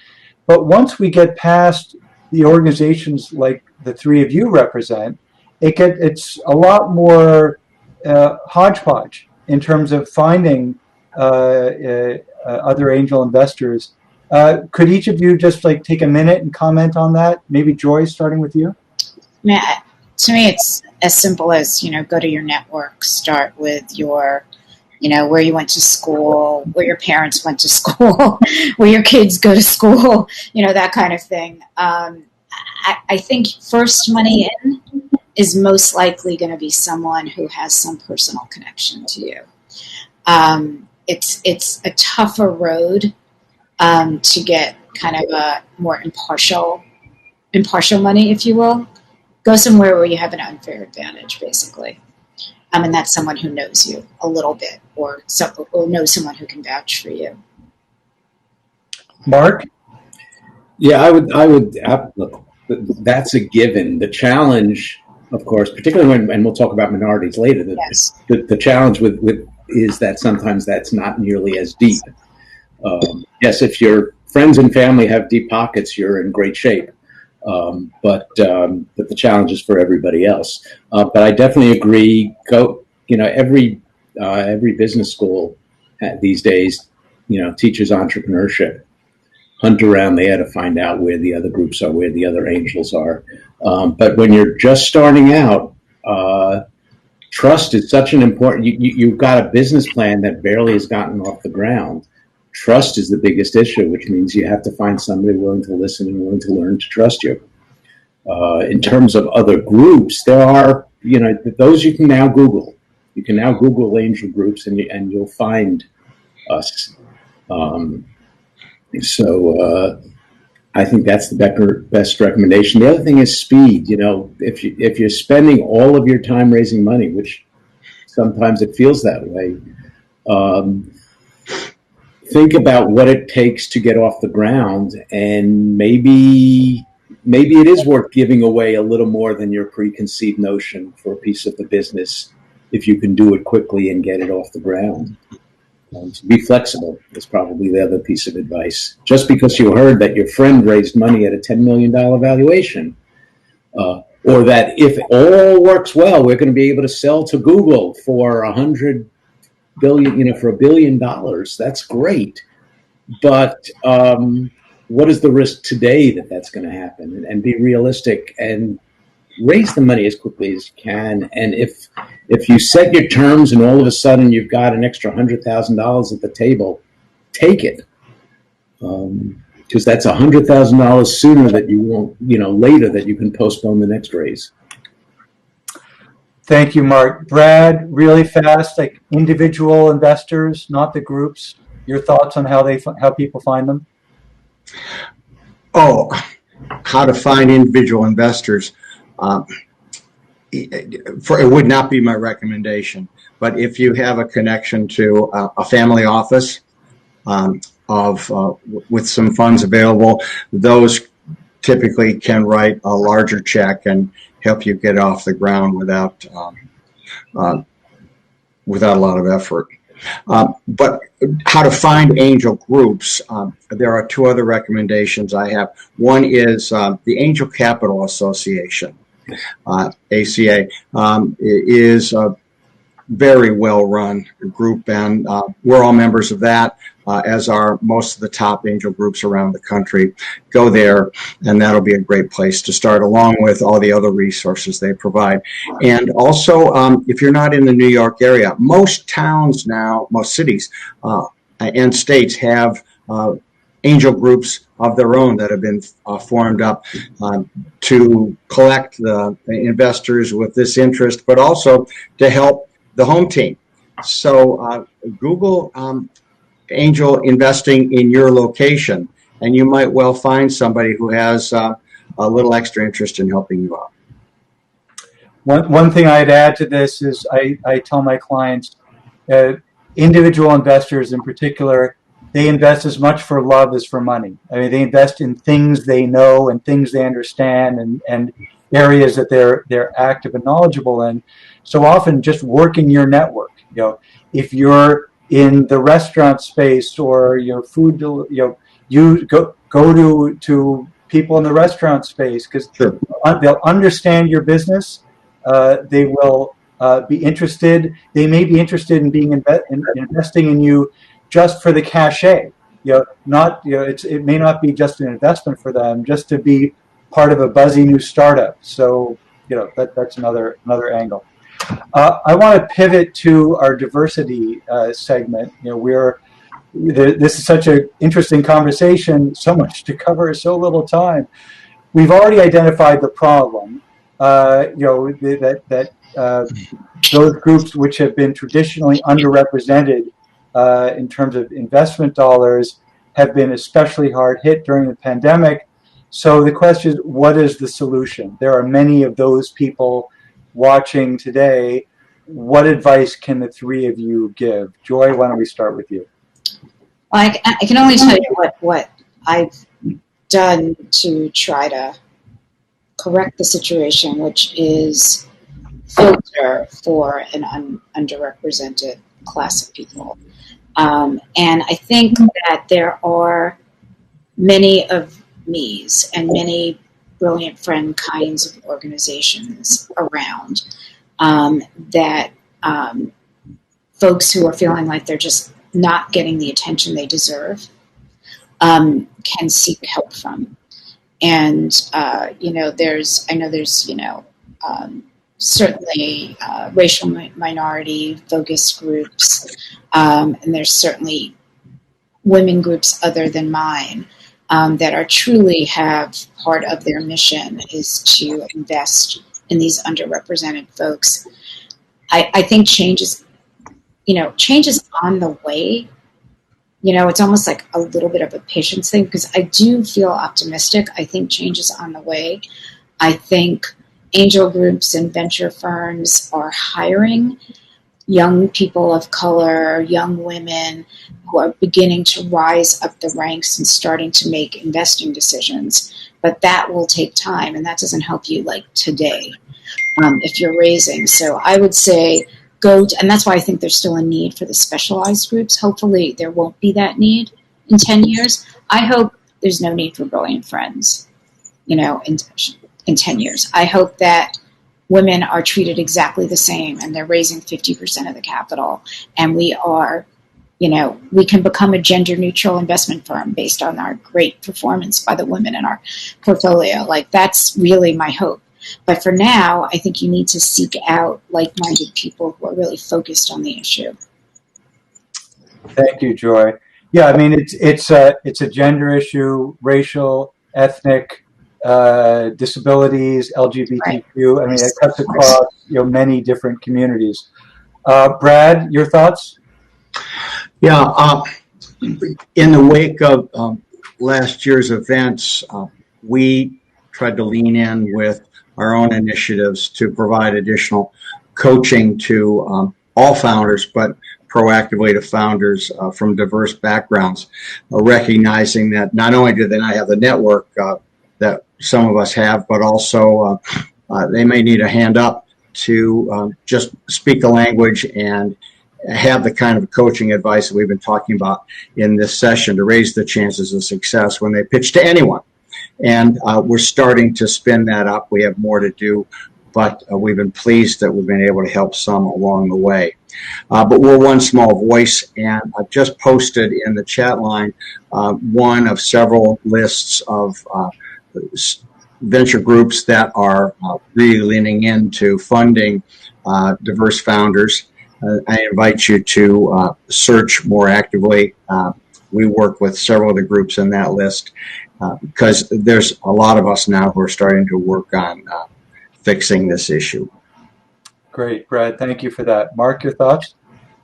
But once we get past the organizations like the three of you represent, it's a lot more hodgepodge in terms of finding other angel investors. Could each of you just take a minute and comment on that? Maybe Joy, starting with you. To me, it's as simple as, go to your network, start with your, where you went to school, where your parents went to school, where your kids go to school, that kind of thing. I think first money in is most likely going to be someone who has some personal connection to you. It's a tougher road to get kind of a more impartial money, if you will. Go somewhere where you have an unfair advantage, basically. And that's someone who knows you a little bit, or knows someone who can vouch for you. Mark? Yeah, I would look, that's a given. The challenge, of course, particularly and we'll talk about minorities later, Yes. the challenge with is that sometimes that's not nearly as deep. Yes, if your friends and family have deep pockets, you're in great shape. But the challenge is for everybody else. But I definitely agree. Every business school these days, teaches entrepreneurship. Hunt around there to find out where the other groups are, where the other angels are. But when you're just starting out, trust is such an important. You've got a business plan that barely has gotten off the ground. Trust is the biggest issue, which means you have to find somebody willing to listen and willing to learn to trust you. In terms of other groups, there are, those you can now Google. You can now Google angel groups and you'll find us. So I think that's the best recommendation. The other thing is speed. If you're spending all of your time raising money, which sometimes it feels that way, think about what it takes to get off the ground, and maybe it is worth giving away a little more than your preconceived notion for a piece of the business if you can do it quickly and get it off the ground. To be flexible is probably the other piece of advice. Just because you heard that your friend raised money at a $10 million valuation, or that if it all works well, we're going to be able to sell to Google for $100 billion, for $1 billion. That's great. But what is the risk today that that's going to happen? And be realistic and raise the money as quickly as you can. And if you set your terms and all of a sudden you've got an extra $100,000 at the table, take it. Because that's $100,000 sooner that you won't, later that you can postpone the next raise. Thank you, Mark. Brad, really fast, individual investors, not the groups. Your thoughts on how people find them? Oh, how to find individual investors. It would not be my recommendation, but if you have a connection to a family office with some funds available, those typically can write a larger check and help you get off the ground without a lot of effort. But how to find angel groups, there are two other recommendations I have. One is the Angel Capital Association, ACA, is a very well-run group, and we're all members of that, as are most of the top angel groups around the country. Go there, and that'll be a great place to start, along with all the other resources they provide. And also, if you're not in the New York area, most towns now, most cities and states have angel groups of their own that have been formed up to collect the investors with this interest, but also to help the home team. So Google angel investing in your location, and you might well find somebody who has a little extra interest in helping you out. One thing I'd add to this is I tell my clients, individual investors in particular, they invest as much for love as for money. I mean, they invest in things they know and things they understand, and areas that they're active and knowledgeable in. So often, just working your network. If you're in the restaurant space or food, you go to people in the restaurant space, because Sure. they'll understand your business. They will be interested. They may be interested in investing in you just for the cachet. It may not be just an investment for them, just to be part of a buzzy new startup. So that's another angle. I want to pivot to our diversity segment. This is such an interesting conversation, so much to cover, so little time. We've already identified the problem. Those groups which have been traditionally underrepresented in terms of investment dollars have been especially hard hit during the pandemic. So the question is, what is the solution? There are many of those people watching today. What advice can the three of you give? Joy, why don't we start with you? Well, I can only tell you what I've done to try to correct the situation, which is filter for an underrepresented class of people. And I think that there are many of me's and many brilliant friend kinds of organizations around that folks who are feeling like they're just not getting the attention they deserve can seek help from. And there's certainly racial minority focus groups, and there's certainly women groups other than mine that are truly have part of their mission is to invest in these underrepresented folks. I think change is on the way. It's almost like a little bit of a patience thing, because I do feel optimistic. I think change is on the way. I think angel groups and venture firms are hiring young people of color, young women who are beginning to rise up the ranks and starting to make investing decisions. But that will take time, and that doesn't help you like today if you're raising. So I would say and that's why I think there's still a need for the specialized groups. Hopefully there won't be that need in 10 years. I hope there's no need for brilliant friends, in 10 years. I hope that women are treated exactly the same and they're raising 50% of the capital. And we are, we can become a gender neutral investment firm based on our great performance by the women in our portfolio. Like, that's really my hope. But for now, I think you need to seek out like-minded people who are really focused on the issue. Thank you, Joy. Yeah, I mean, it's a gender issue, racial, ethnic, disabilities, LGBTQ. Right. I mean, it cuts across many different communities. Brad, your thoughts? Yeah, in the wake of last year's events, we tried to lean in with our own initiatives to provide additional coaching to all founders, but proactively to founders from diverse backgrounds, recognizing that not only do they not have the network that some of us have, but also they may need a hand up to just speak the language and have the kind of coaching advice that we've been talking about in this session to raise the chances of success when they pitch to anyone. And we're starting to spin that up. We have more to do, but we've been pleased that we've been able to help some along the way. But we're one small voice, and I've just posted in the chat line one of several lists of venture groups that are really leaning into funding diverse founders. I invite you to search more actively. We work with several of the groups in that list. Because there's a lot of us now who are starting to work on fixing this issue. Great, Brad. Thank you for that. Mark, your thoughts?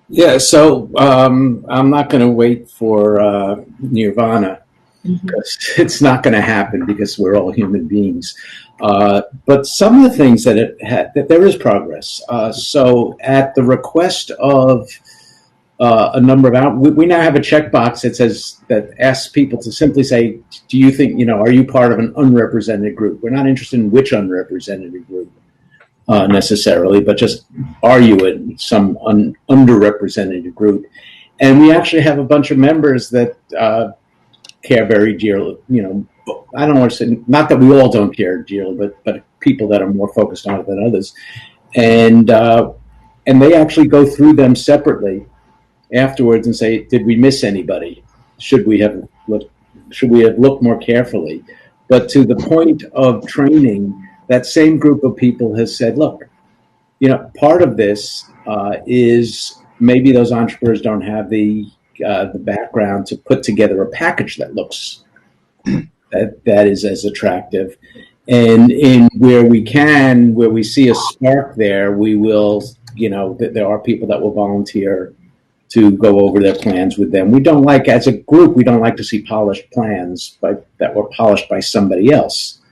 Yeah, so I'm not going to wait for nirvana, because it's not going to happen, because we're all human beings. But some of the things that there is progress. So at the request of a number of we now have a checkbox that asks people to simply say, do you think, are you part of an unrepresented group? We're not interested in which unrepresented group necessarily, but just are you in some underrepresented group? And we actually have a bunch of members that care very dearly, I don't want to say, not that we all don't care dearly, but people that are more focused on it than others. And they actually go through them separately afterwards and say, did we miss anybody? Should we have looked more carefully? But to the point of training, that same group of people has said, look, part of this is maybe those entrepreneurs don't have the background to put together a package that looks that is as attractive. And in where we see a spark there, we will, there are people that will volunteer to go over their plans with them. We don't like, as a group, we don't like to see polished plans that were polished by somebody else.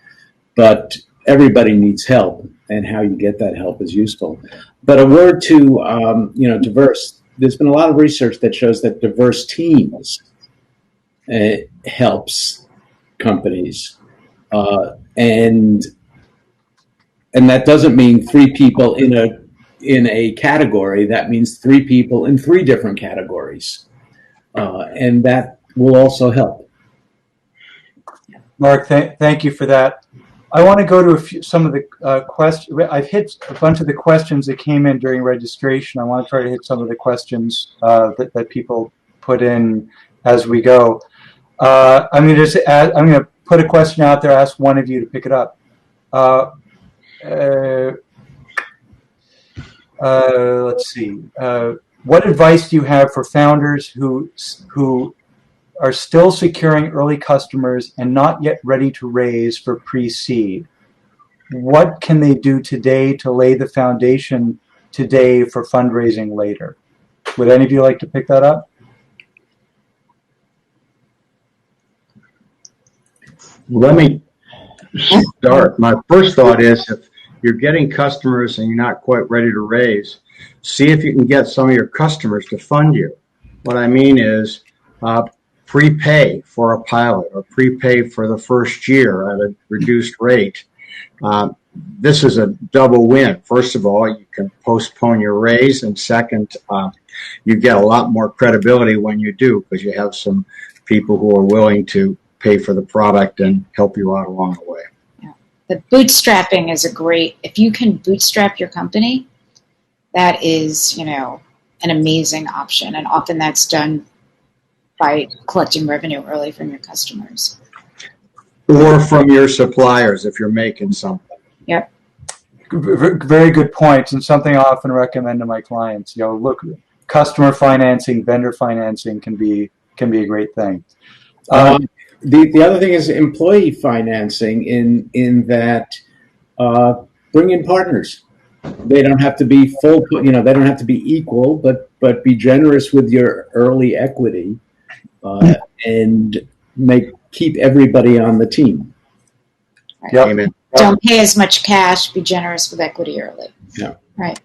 But everybody needs help, and how you get that help is useful. But a word to, diverse. There's been a lot of research that shows that diverse teams helps companies, and that doesn't mean 3 people in a category. That means 3 people in 3 different categories, and that will also help. Mark, thank you for that. I want to go to some of the questions. I've hit a bunch of the questions that came in during registration. I want to try to hit some of the questions that people put in as we go. I'm going to put a question out there, ask one of you to pick it up. Let's see. What advice do you have for founders who are still securing early customers and not yet ready to raise for pre-seed? What can they do today to lay the foundation today for fundraising later? Would any of you like to pick that up? Let me start. My first thought is, if you're getting customers and you're not quite ready to raise, see if you can get some of your customers to fund you. What I mean is prepay for a pilot or prepay for the first year at a reduced rate. This is a double win. First of all, you can postpone your raise, and second, you get a lot more credibility when you do, because you have some people who are willing to pay for the product and help you out along the way. Yeah. The bootstrapping is if you can bootstrap your company, that is, an amazing option. And often that's done by collecting revenue early from your customers. Or from your suppliers if you're making something. Yep. Very good points, and something I often recommend to my clients. Look, customer financing, vendor financing can be a great thing. The other thing is employee financing, in that bring in partners. They don't have to be full. They don't have to be equal, but be generous with your early equity, and keep everybody on the team. Right. Yep. Amen. Don't pay as much cash. Be generous with equity early. Yeah. Right.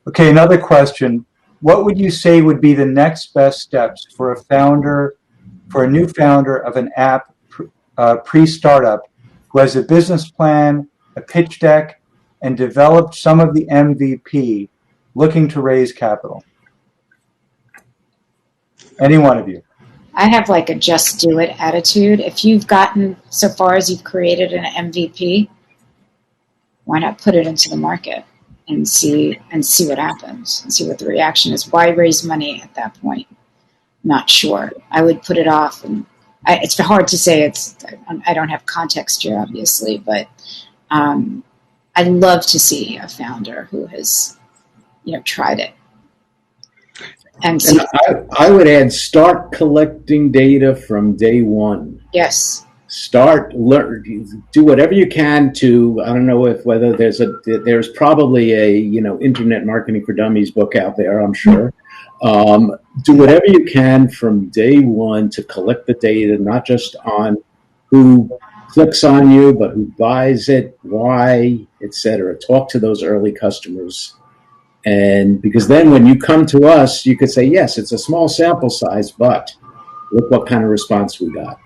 Okay, another question. What would you say would be the next best steps for a new founder of an app pre-startup who has a business plan, a pitch deck, and developed some of the MVP, looking to raise capital? Any one of you? I have like a just do it attitude. If you've gotten so far as you've created an MVP, why not put it into the market and see what happens and see what the reaction is? Why raise money at that point? Not sure. I would put it off, and it's hard to say. I don't have context here, obviously, but I'd love to see a founder who has, tried it. And I would add, start collecting data from day one. Yes. Do whatever you can to, I don't know whether there's probably a, Internet Marketing for Dummies book out there, I'm sure. Do whatever you can from day one to collect the data, not just on who clicks on you, but who buys it, why, etc. Talk to those early customers And because then when you come to us, you could say, yes, it's a small sample size, but look what kind of response we got.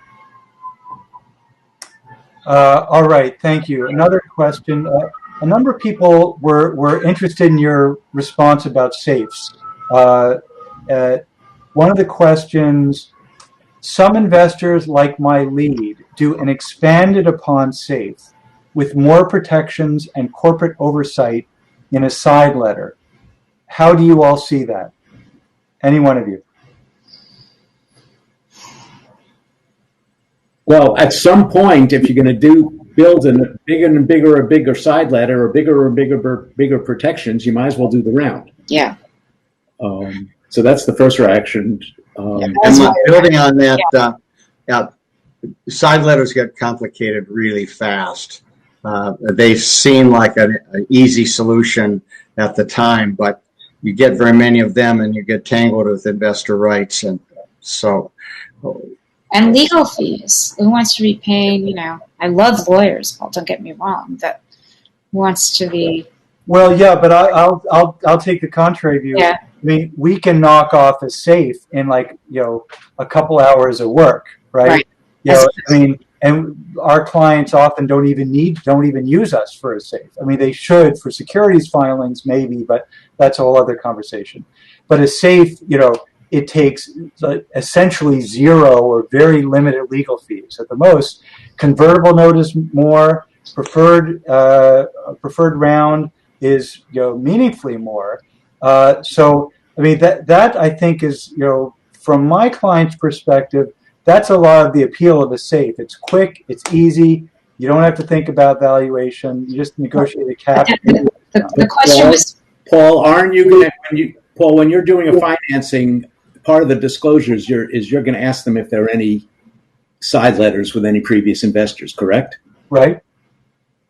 All right, thank you. Another question. A number of people were interested in your response about safes. One of the questions, some investors like my lead do an expanded upon safe with more protections and corporate oversight in a side letter. How do you all see that? Any one of you? Well, at some point, if you're going to build a bigger side letter or bigger protections, you might as well do the round. Yeah. So that's the first reaction. And building on that, side letters get complicated really fast. They seem like an easy solution at the time, but you get very many of them and you get tangled with investor rights. And so. And legal fees. Who wants to be paying, I love lawyers, Paul, don't get me wrong, that wants to be. Well, yeah, but I'll take the contrary view. Yeah. I mean, we can knock off a safe in a couple hours of work, right? And our clients often don't even use us for a safe. I mean, they should for securities filings maybe, but that's a whole other conversation. But a safe, it takes essentially zero or very limited legal fees at the most. Convertible note is more. Preferred round is meaningfully more. So I mean that I think is from my client's perspective, that's a lot of the appeal of a safe. It's quick, it's easy. You don't have to think about valuation. You just negotiate a cap. The question was, Paul, aren't you going to when you're doing a financing? Part of the disclosures you're going to ask them if there are any side letters with any previous investors, correct? Right.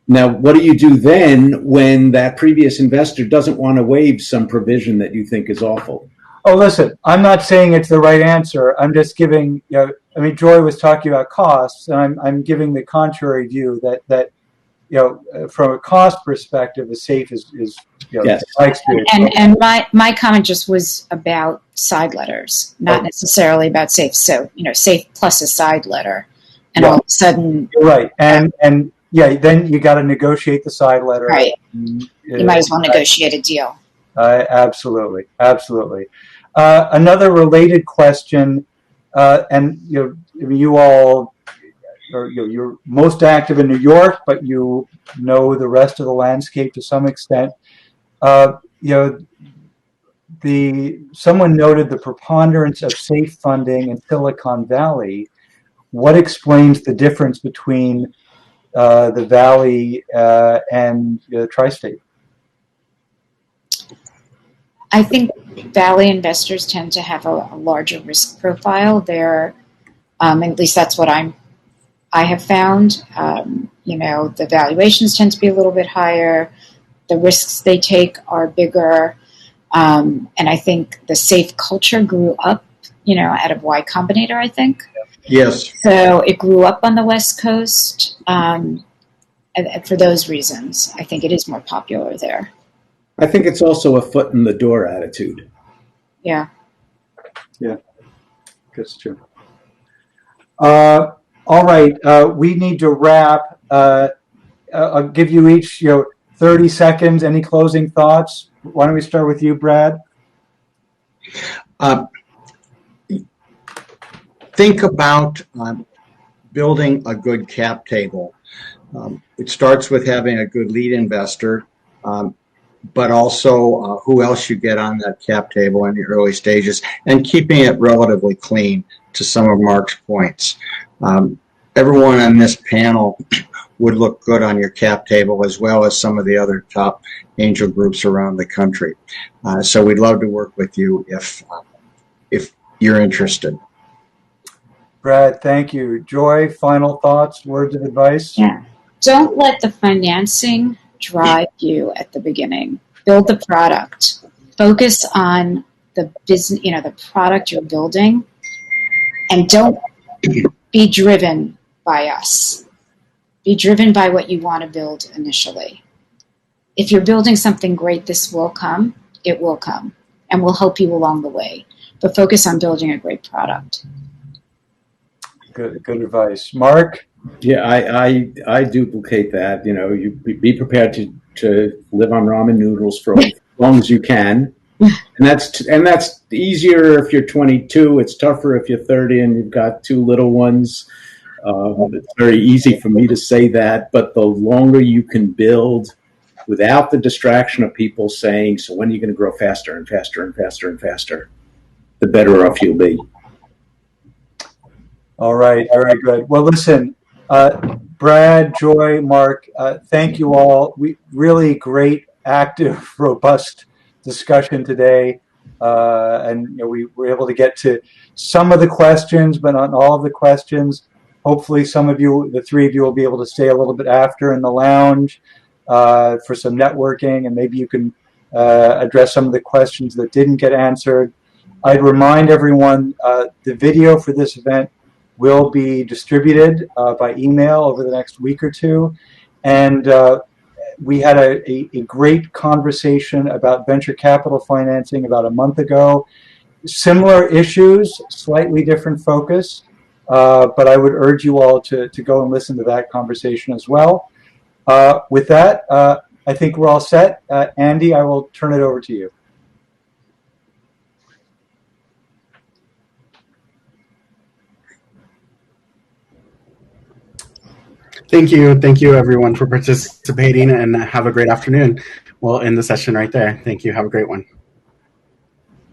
Now, what do you do then when that previous investor doesn't want to waive some provision that you think is awful? Oh, listen, I'm not saying it's the right answer. I'm just giving, Joy was talking about costs, and I'm giving the contrary view that from a cost perspective, a safe is yes. My experience. And my comment just was about side letters, not necessarily about safe. So, safe plus a side letter, and all of a sudden, you're right. And then you got to negotiate the side letter. Right. You might as well negotiate a deal. Absolutely. Another related question, and you all. You're most active in New York, but you know the rest of the landscape to some extent. Someone noted the preponderance of safe funding in Silicon Valley. What explains the difference between the Valley and the Tri-State? I think Valley investors tend to have a larger risk profile. They're, at least that's what I have found. The valuations tend to be a little bit higher. The risks they take are bigger. And I think the safe culture grew up, out of Y Combinator, I think. Yes. So it grew up on the West Coast. And for those reasons, I think it is more popular there. I think it's also a foot in the door attitude. Yeah. Yeah, that's true. All right, we need to wrap. I'll give you each, 30 seconds. Any closing thoughts? Why don't we start with you, Brad? Think about building a good cap table. It starts with having a good lead investor, but also who else you get on that cap table in the early stages, and keeping it relatively clean, to some of Mark's points. Everyone on this panel would look good on your cap table, as well as some of the other top angel groups around the country. So we'd love to work with you if you're interested. Brad, thank you. Joy, final thoughts, words of advice? Yeah. Don't let the financing drive you at the beginning. Build the product. Focus on the business, the product you're building, and don't be driven by us. Be driven by what you want to build initially. If you're building something great, this will come. it will come, and we'll help you along the way. But focus on building a great product. Good advice. Mark? Yeah, I duplicate that. You know, you be prepared to live on ramen noodles for as long as you can, and that's easier if you're 22. It's tougher if you're 30 and you've got two little ones. It's very easy for me to say that, but the longer you can build without the distraction of people saying, "So when are you going to grow faster and faster and faster and faster?" the better off you'll be. All right, very good. Well, listen, Brad, Joy, Mark, thank you all. We really great, active, robust discussion today, and you know, we were able to get to some of the questions, but not all of the questions. Hopefully, some of you, the three of you, will be able to stay a little bit after in the lounge for some networking, and maybe you can address some of the questions that didn't get answered. I'd remind everyone the video for this event will be distributed by email over the next week or two. And we had a great conversation about venture capital financing about a month ago. Similar issues, slightly different focus, but I would urge you all to go and listen to that conversation as well. With that, I think we're all set. Andy, I will turn it over to you. Thank you everyone for participating, and have a great afternoon. We'll end the session right there. Thank you. Have a great one.